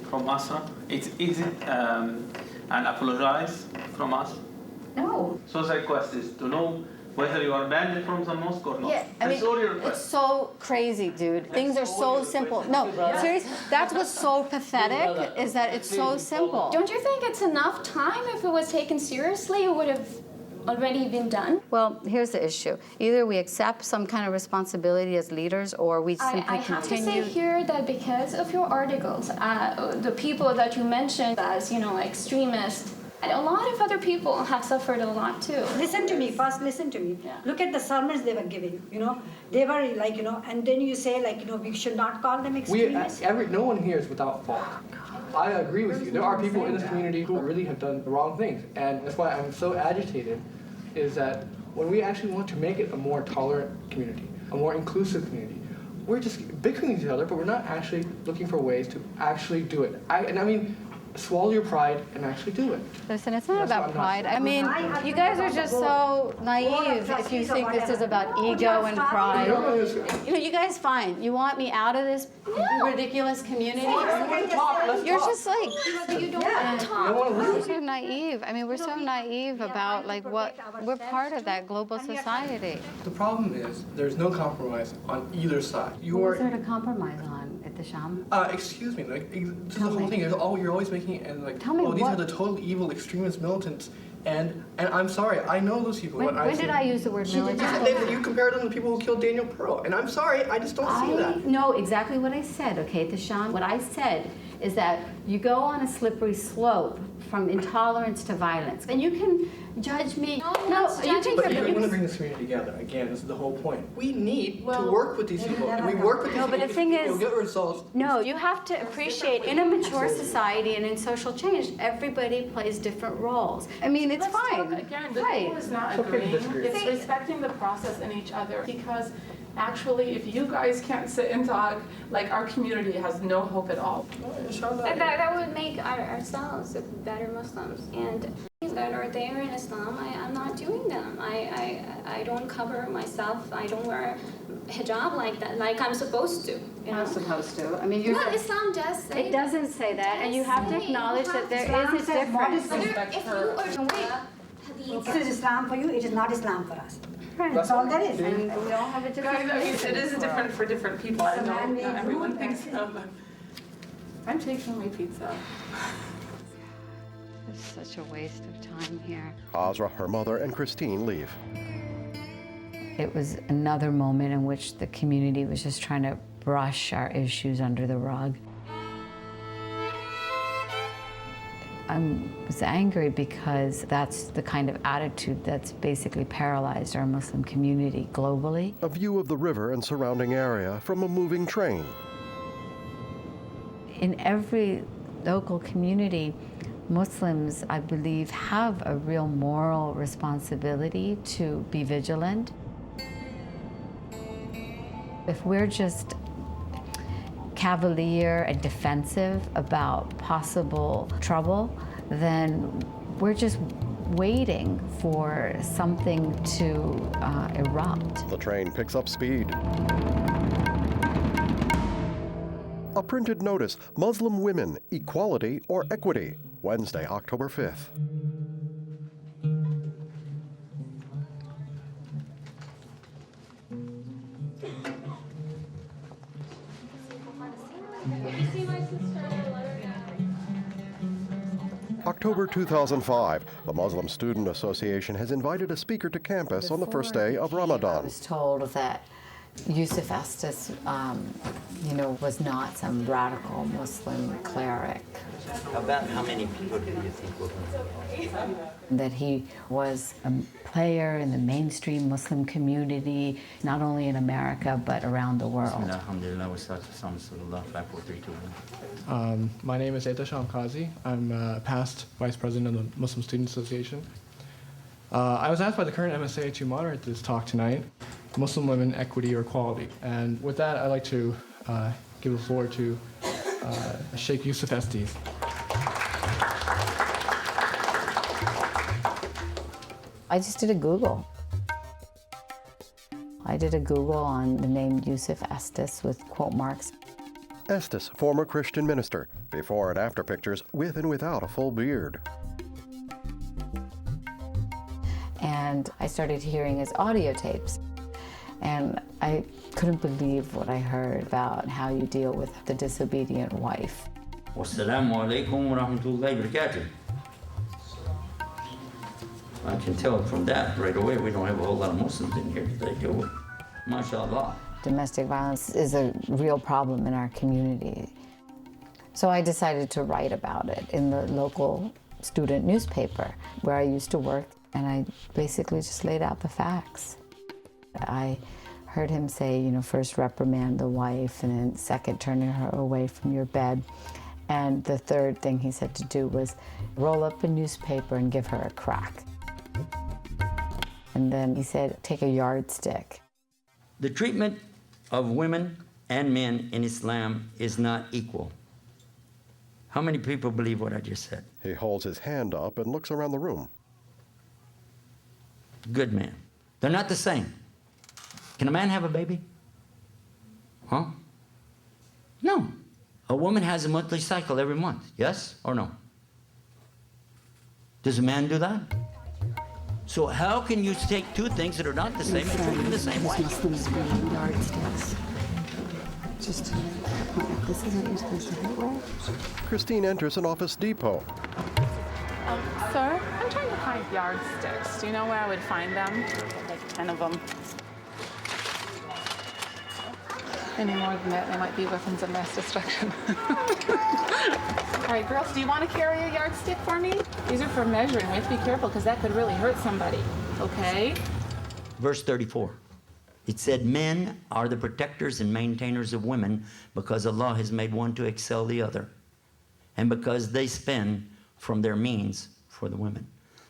from Asra? Is it an apologize from us? No. So the request is to know whether you are banned from the mosque or not. Yeah, I mean, That's all your request. it's so crazy, dude. Things are so simple. No, seriously, that's what's so pathetic, is that it's so simple. Don't you think it's enough time? If it was taken seriously, it would have already been done? Well, here's the issue. Either we accept some kind of responsibility as leaders, or we simply I have to continue. say here that because of your articles, the people that you mentioned as, you know, extremists, a lot of other people have suffered a lot too. Listen to me, first listen to me. Yeah. Look at the sermons they were giving, you know. They were like, you know, and then you say like, you know, we should not call them extremists. No one here is without fault. I agree with you. There are people in this community who really have done the wrong things. And that's why I'm so agitated, is that when we actually want to make it a more tolerant community, a more inclusive community, we're just bickering with each other, but we're not actually looking for ways to actually do it. I mean, swallow your pride and actually do it. Listen, it's not about pride. I mean, you guys are just so naive if you think this is about ego and pride. You know, you guys, fine. You want me out of this ridiculous community? You're just like, you don't want to talk. We're so naive. I mean, we're so naive about like what, we're part of that global society. The problem is there's no compromise on either side. What is there to compromise on at the Sham? Excuse me, like, this is the whole thing. You're always making looking and like, Tell me oh, these what- are the total evil extremist militants. And I'm sorry, I know those people. When did I use the word militant? You compared them to people who killed Daniel Pearl, and I'm sorry, I just don't see that. I know exactly what I said, okay, Tashawn? What I said is that you go on a slippery slope from intolerance to violence. And you can judge me. No, you can But you want to bring this community together. Again, this is the whole point. We need to work with these people, and we work with these people. No, but the thing is, get results. no, you have to appreciate in a mature society and in social change, everybody plays different roles. I mean, it's fine. Again, the Right. goal is not agreeing. It's respecting the process in each other. Because actually, if you guys can't sit and talk, like our community has no hope at all. And that would make ourselves better Muslims. And things that are there in Islam, I'm not doing them. I don't cover myself. I don't wear hijab like that, like I'm supposed to. You know? Not supposed to. I mean, you're. Well, Islam does say It doesn't say that, and you have to acknowledge that there is a difference. If you are This is Islam for you, it is not Islam for us. Right. That's all there is. And we all have a different. Guys, I mean, it is different for different people. I know not everyone thinks so, but I'm taking my pizza. It's such a waste of time here. Asra, her mother, and Christine leave. It was another moment in which the community was just trying to brush our issues under the rug. I was angry because that's the kind of attitude that's basically paralyzed our Muslim community globally. A view of the river and surrounding area from a moving train. In every local community, Muslims, I believe, have a real moral responsibility to be vigilant. If we're just cavalier and defensive about possible trouble, then we're just waiting for something to erupt. The train picks up speed. A printed notice, Muslim women, equality or equity, Wednesday, October 5th. October 2005, the Muslim Student Association has invited a speaker to campus on the first day of I Ramadan. was told that Yusuf Estes, was not some radical Muslim cleric. About how many people do you think will come? That he was a player in the mainstream Muslim community, not only in America, but around the world. My name is Asra Q. I'm past vice president of the Muslim Student Association. I was asked by the current MSA to moderate this talk tonight, Muslim Women, Equity or Equality. And with that, I'd like to give the floor to Sheikh Yusuf Estes. I just did a Google. I did a Google on the name Yusuf Estes with quote marks. Estes, former Christian minister, before and after pictures with and without a full beard. And I started hearing his audio tapes. And I couldn't believe what I heard about how you deal with the disobedient wife. Wassalamu alaikum wa rahmatullahi wa barakatuh. I can tell from that right away we don't have a whole lot of Muslims in here today, do we? MashaAllah. Domestic violence is a real problem in our community. So I decided to write about it in the local student newspaper where I used to work, and I basically just laid out the facts. I heard him say, first reprimand the wife, and then second, turning her away from your bed. And the third thing he said to do was roll up a newspaper and give her a crack. And then he said, take a yardstick. The treatment of women and men in Islam is not equal. How many people believe what I just said? He holds his hand up and looks around the room. Good man. They're not the same. Can a man have a baby? Huh? No. A woman has a monthly cycle every month, yes or no? Does a man do that? So how can you take two things that are not the same and treat them the same way? Muslims bring yardsticks. Just this is what you're supposed to hit with? Christine enters an Office Depot. Sir, I'm trying to find yardsticks. Do you know where I would find them? Like 10 of them. Any more than that, they might be weapons of mass destruction. All right, girls, do you want to carry a yardstick for me? These are for measuring. We have to be careful because that could really hurt somebody, okay? Verse 34. It said, men are the protectors and maintainers of women because Allah has made one to excel the other, and because they spend from their means for the women.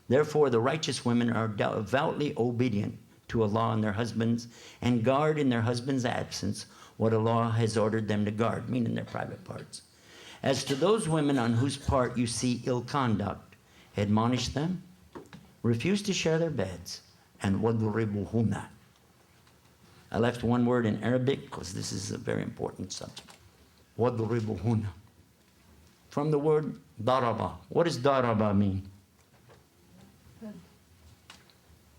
Therefore, the righteous women are devoutly obedient to Allah and their husbands, and guard in their husband's absence what Allah has ordered them to guard, meaning their private parts. As to those women on whose part you see ill conduct, admonish them, refuse to share their beds, and وَضْرِبُهُنَّ. I left one word in Arabic because this is a very important subject. وَضْرِبُهُنَّ. From the word daraba. What does daraba mean?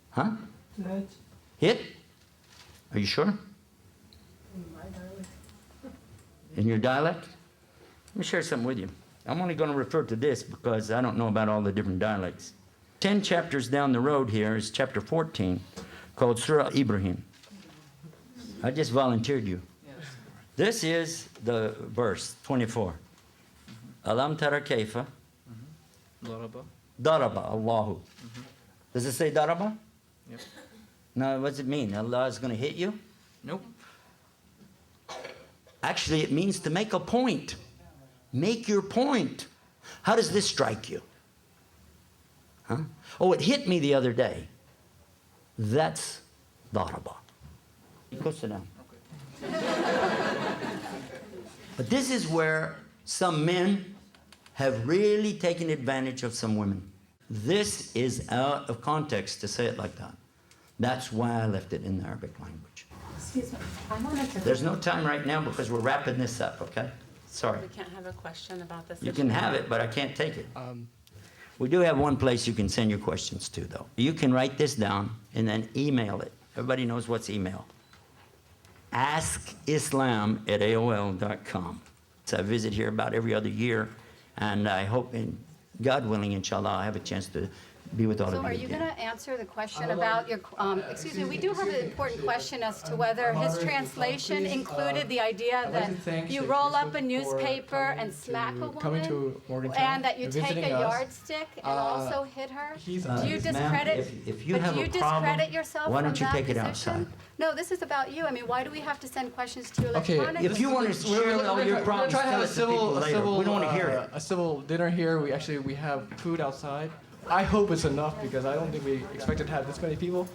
Huh? Hit? Are you sure? In your dialect? Let me share something with you. I'm only going to refer to this because I don't know about all the different dialects. 10 chapters down the road here is chapter 14 called Surah Ibrahim. I just volunteered you. This is the verse 24. Alam tara kayfa daraba Allahu. Does it say daraba? Yep. No, what does it mean? Allah is going to hit you? Nope. Actually, it means to make a point. Make your point. How does this strike you? Huh? Oh, it hit me the other day. That's daraba. Go sit down. But this is where some men have really taken advantage of some women. This is out of context to say it like that. That's why I left it in the Arabic language. Excuse me, I wanted to... There's no time right now because we're wrapping this up, okay? Sorry. We can't have a question about this You issue. can have it, but I can't take it. We do have one place you can send your questions to, though. You can write this down and then email it. Everybody knows what's email. askislam@aol.com. So I visit here about every other year, and I hope, God willing, inshallah, I'll have a chance to be with all of you. So are you going to answer the question about your, excuse me, we do have an important question as to whether his translation included the idea that you roll up a newspaper and smack a woman, and that you take a yardstick and also hit her? Do you discredit, if you have do you a problem, discredit yourself why don't from you that take it position? outside? No, this is about you. I mean, why do we have to send questions to you electronically? If you want to share all your problems, tell it to people later. We don't want to hear it. A civil dinner here. We have food outside. I hope it's enough because I don't think we expected to have this many people.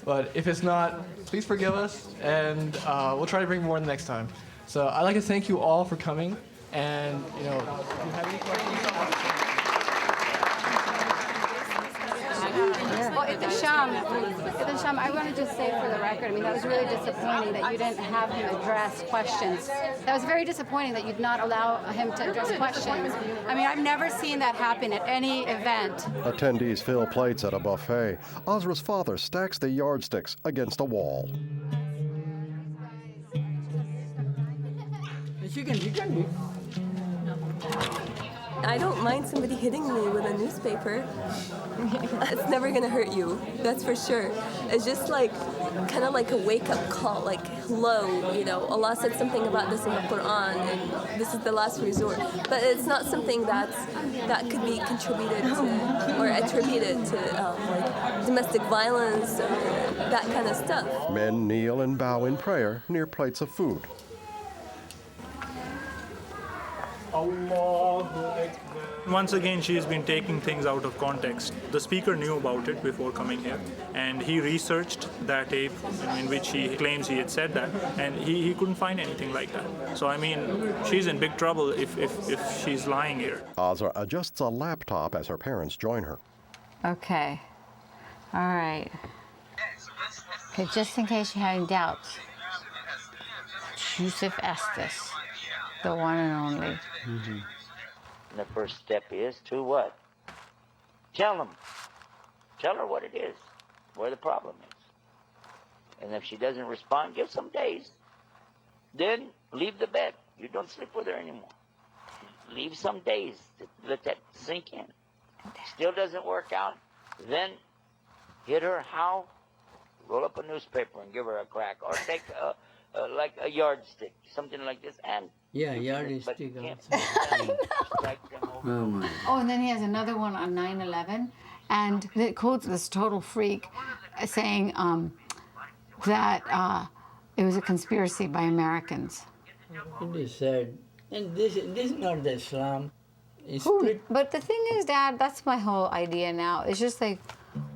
But if it's not, please forgive us, and we'll try to bring more next time. So I'd like to thank you all for coming. And if you have any questions. Well, Itasham, I want to just say for the record, I mean, that was really disappointing that you didn't have him address questions. That was very disappointing that you'd not allow him to address questions. I mean, I've never seen that happen at any event. Attendees fill plates at a buffet. Asra's father stacks the yardsticks against a wall. You can. I don't mind somebody hitting me with a newspaper. It's never gonna hurt you, that's for sure. It's just like, kind of like a wake-up call, like, hello, Allah said something about this in the Quran, and this is the last resort. But it's not something that could be contributed to, or attributed to, like, domestic violence, or that kind of stuff. Men kneel and bow in prayer near plates of food. Once again, she's been taking things out of context. The speaker knew about it before coming here, and he researched that tape in which he claims he had said that, and he couldn't find anything like that. So, I mean, she's in big trouble if she's lying here. Asra adjusts a laptop as her parents join her. Okay. All right. Okay, just in case you had any doubts, Yusuf Estes, the one and only. Mm-hmm. The first step is to what? Tell them. Tell her what it is, where the problem is. And if she doesn't respond, give some days. Then Leave the bed. You don't sleep with her anymore. Leave some days to let that sink in. Still doesn't work out. Then hit her how? Roll up a newspaper and give her a crack, or take like a yardstick, something like this, and yeah, yardstick. Oh my. Oh, and then he has another one on 9/11, and it quotes this total freak saying that it was a conspiracy by Americans. It is sad, and this is not the Islam. It's But the thing is, Dad, that's my whole idea now. It's just like,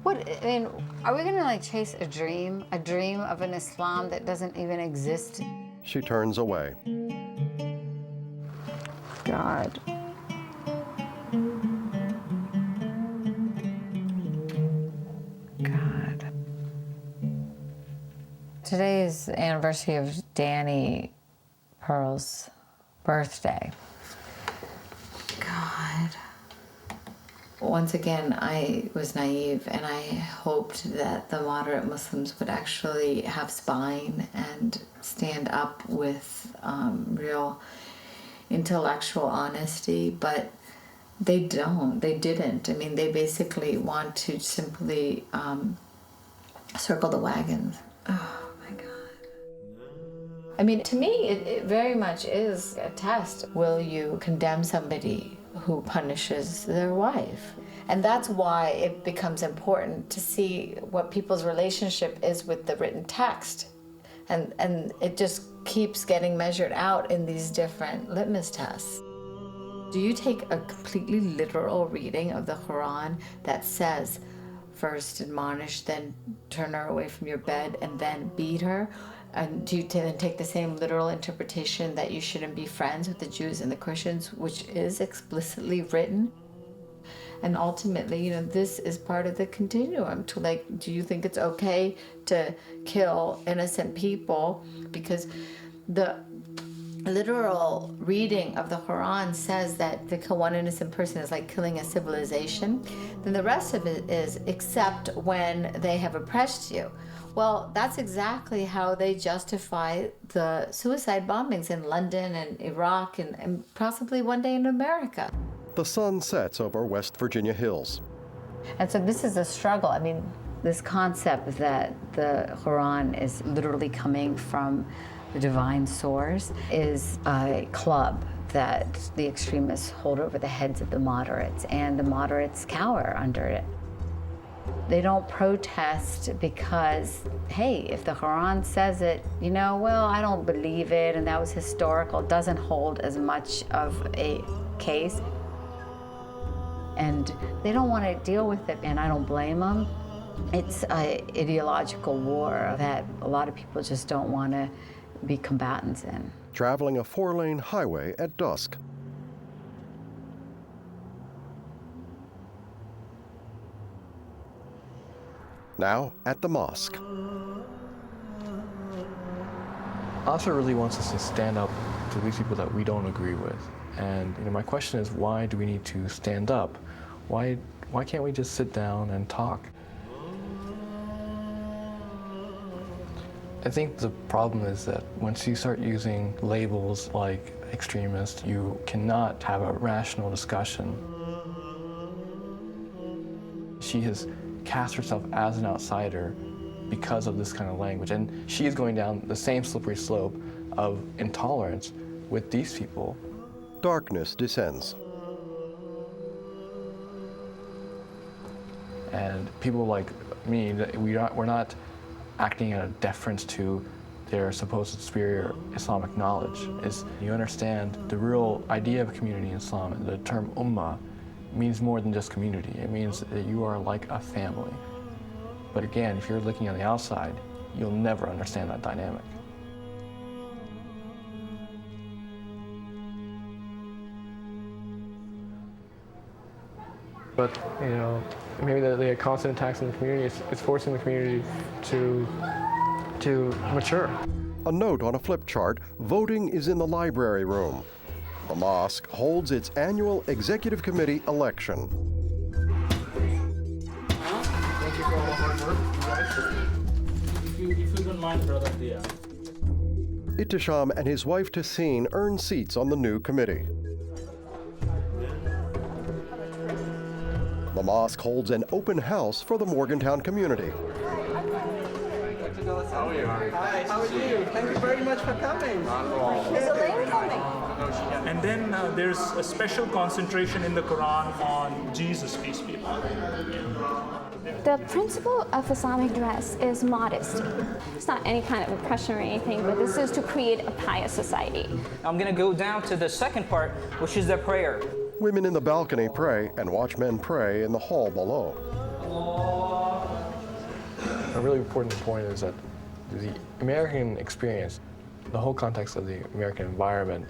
what, I mean, are we gonna like chase a dream of an Islam that doesn't even exist? She turns away. God. God. Today is the anniversary of Danny Pearl's birthday. God. Once again, I was naive, and I hoped that the moderate Muslims would actually have spine and stand up with real intellectual honesty, but they don't. They didn't. I mean, they basically want to simply circle the wagons. Oh, my God. I mean, to me, it very much is a test. Will you condemn somebody who punishes their wife? And that's why it becomes important to see what people's relationship is with the written text. And it just keeps getting measured out in these different litmus tests. Do you take a completely literal reading of the Quran that says, first admonish, then turn her away from your bed, and then beat her? And do you then take the same literal interpretation that you shouldn't be friends with the Jews and the Christians, which is explicitly written? And ultimately, you know, this is part of the continuum to, like, do you think it's okay to kill innocent people? Because the literal reading of the Quran says that to kill one innocent person is like killing a civilization. Then the rest of it is, except when they have oppressed you. Well, that's exactly how they justify the suicide bombings in London and Iraq and possibly one day in America. The sun sets over West Virginia hills. And so this is a struggle. I mean, this concept that the Quran is literally coming from the divine source is a club that the extremists hold over the heads of the moderates, and the moderates cower under it. They don't protest because, hey, if the Quran says it, you know, well, I don't believe it, and that was historical, it doesn't hold as much of a case. And they don't want to deal with it, and I don't blame them. It's an ideological war that a lot of people just don't want to be combatants in. Traveling a 4-lane highway at dusk. Now at the mosque. Asra really wants us to stand up to these people that we don't agree with. And my question is, why do we need to stand up? Why can't we just sit down and talk? I think the problem is that once you start using labels like extremist, you cannot have a rational discussion. She has cast herself as an outsider because of this kind of language, and she is going down the same slippery slope of intolerance with these people. Darkness descends. And people like me, we're not acting out of deference to their supposed superior Islamic knowledge. You understand the real idea of community in Islam. The term ummah means more than just community. It means that you are like a family. But again, if you're looking on the outside, you'll never understand that dynamic. But, maybe the constant attacks on the community is forcing the community to mature. A note on a flip chart, voting is in the library room. The mosque holds its annual executive committee election. Thank you for all the hard work, guys. If you don't mind, brother, Ihtisham and his wife Tassin earn seats on the new committee. The mosque holds an open house for the Morgantown community. Hi, how are you? Thank you very much for coming. There's a lady coming. And then there's a special concentration in the Quran on Jesus, peace be upon him. The principle of Islamic dress is modesty. It's not any kind of oppression or anything, but this is to create a pious society. I'm going to go down to the second part, which is the prayer. Women in the balcony pray and watch men pray in the hall below. A really important point is that the American experience, the whole context of the American environment,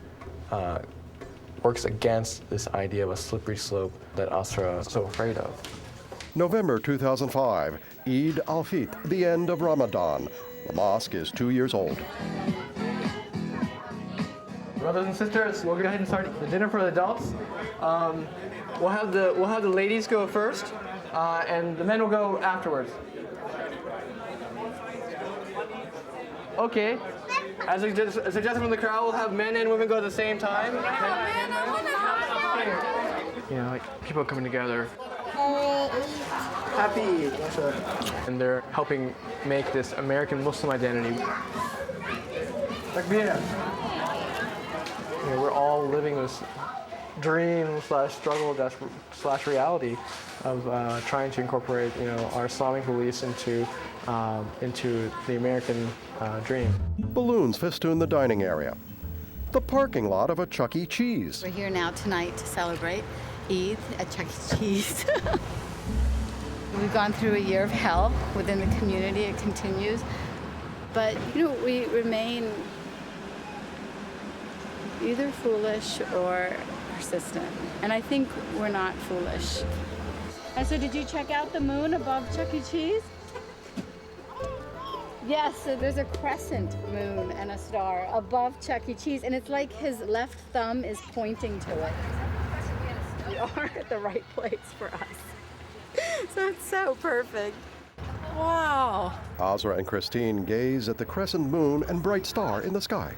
works against this idea of a slippery slope that Asra is so afraid of. November 2005, Eid al-Fitr, the end of Ramadan. The mosque is 2 years old. Brothers and sisters, we'll go ahead and start the dinner for the adults. We'll have the ladies go first, and the men will go afterwards. Okay. As suggested from the crowd, we'll have men and women go at the same time. You know, like people coming together. Happy. And they're helping make this American Muslim identity. You know, we're all living this dream / struggle / reality of trying to incorporate, you know, our Islamic beliefs into the American dream. Balloons festoon the dining area. The parking lot of a Chuck E. Cheese. We're here now tonight to celebrate Eid at Chuck E. Cheese. We've gone through a year of hell within the community. It continues. But, you know, we remain either foolish or persistent. And I think we're not foolish. And so did you check out the moon above Chuck E. Cheese? Yes, so there's a crescent moon and a star above Chuck E. Cheese, and it's like his left thumb is pointing to it. You are at the right place for us. So it's so perfect. Wow. Asra and Christine gaze at the crescent moon and bright star in the sky.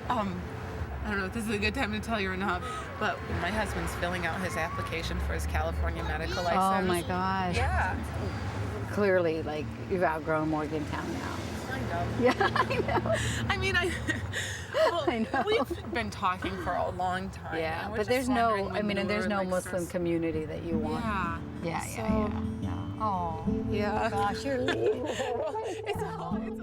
I don't know if this is a good time to tell you or not, but my husband's filling out his application for his California medical license. Oh my gosh. Yeah. Clearly, like, you've outgrown Morgantown now. I know. Yeah, I know. I mean, I know. We've been talking for a long time. Yeah, but there's no, I mean, and there's no Muslim community that you want. Yeah. Oh, yeah. Gosh, you're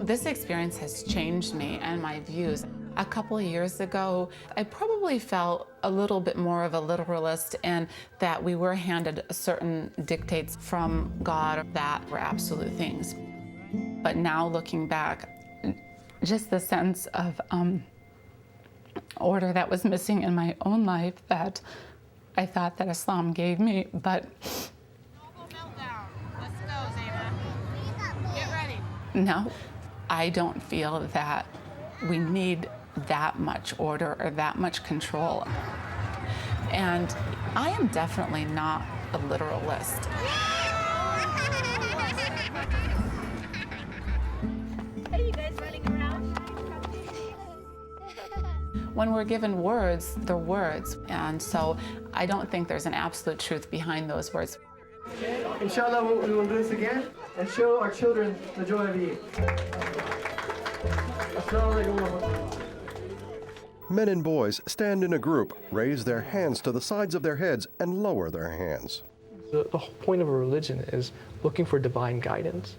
This experience has changed me and my views. A couple of years ago, I probably felt a little bit more of a literalist, and that we were handed certain dictates from God that were absolute things. But now looking back, just the sense of order that was missing in my own life that I thought that Islam gave me, but now I don't feel that we need that much order or that much control. And I am definitely not a literalist. Are you guys running around? When we're given words, they're words. And so I don't think there's an absolute truth behind those words. Inshallah, we will do this again and show our children the joy of Eid. Assalamu alaikum. Men and boys stand in a group, raise their hands to the sides of their heads, and lower their hands. The whole point of a religion is looking for divine guidance.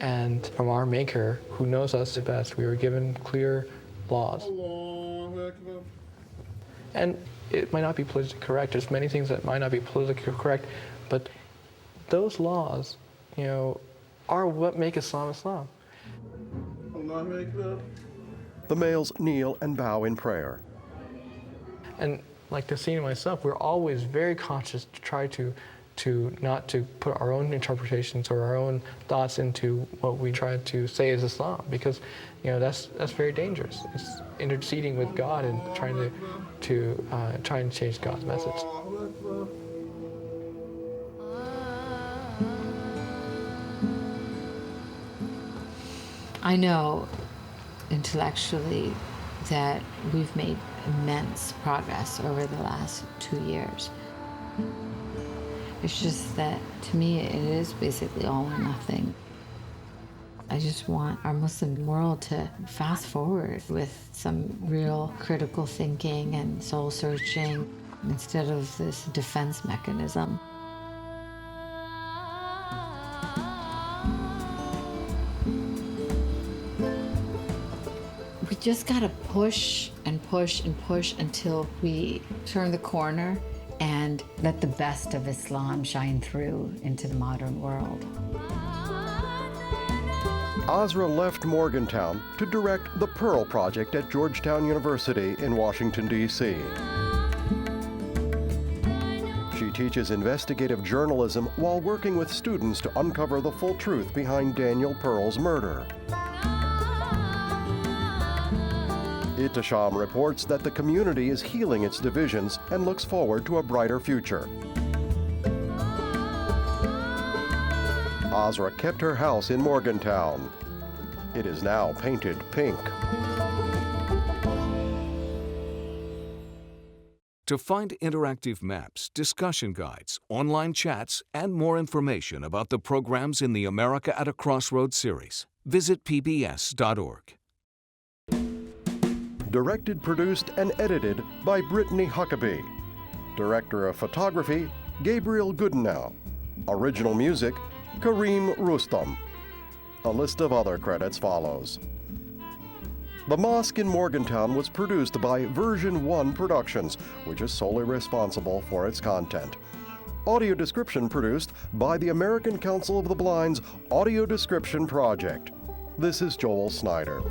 And from our Maker, who knows us the best, we were given clear laws. And it might not be politically correct. There's many things that might not be politically correct, but those laws, you know, are what make Islam Islam. The males kneel and bow in prayer. And like Tassin and myself, we're always very conscious to try to not to put our own interpretations or our own thoughts into what we try to say is Islam, because, you know, that's very dangerous. It's interceding with God and trying to change God's message. I know intellectually that we've made immense progress over the last 2 years. It's just that, to me, it is basically all or nothing. I just want our Muslim world to fast forward with some real critical thinking and soul searching instead of this defense mechanism. We just gotta push and push and push until we turn the corner and let the best of Islam shine through into the modern world. Asra left Morgantown to direct the Pearl Project at Georgetown University in Washington, D.C. She teaches investigative journalism while working with students to uncover the full truth behind Daniel Pearl's murder. Ittisham reports that the community is healing its divisions and looks forward to a brighter future. Asra kept her house in Morgantown. It is now painted pink. To find interactive maps, discussion guides, online chats, and more information about the programs in the America at a Crossroads series, visit pbs.org. Directed, produced, and edited by Brittany Huckabee. Director of Photography, Gabriel Goodenow. Original music, Kareem Rustam. A list of other credits follows. The Mosque in Morgantown was produced by Version 1 Productions, which is solely responsible for its content. Audio description produced by the American Council of the Blind's Audio Description Project. This is Joel Snyder.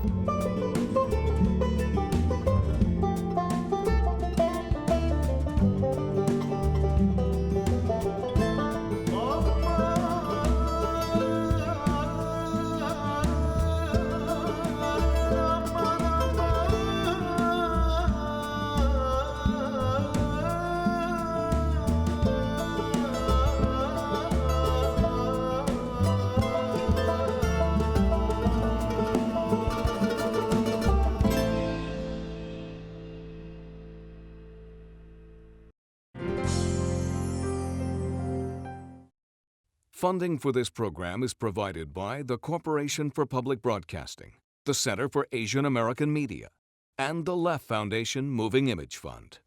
Funding for this program is provided by the Corporation for Public Broadcasting, the Center for Asian American Media, and the Left Foundation Moving Image Fund.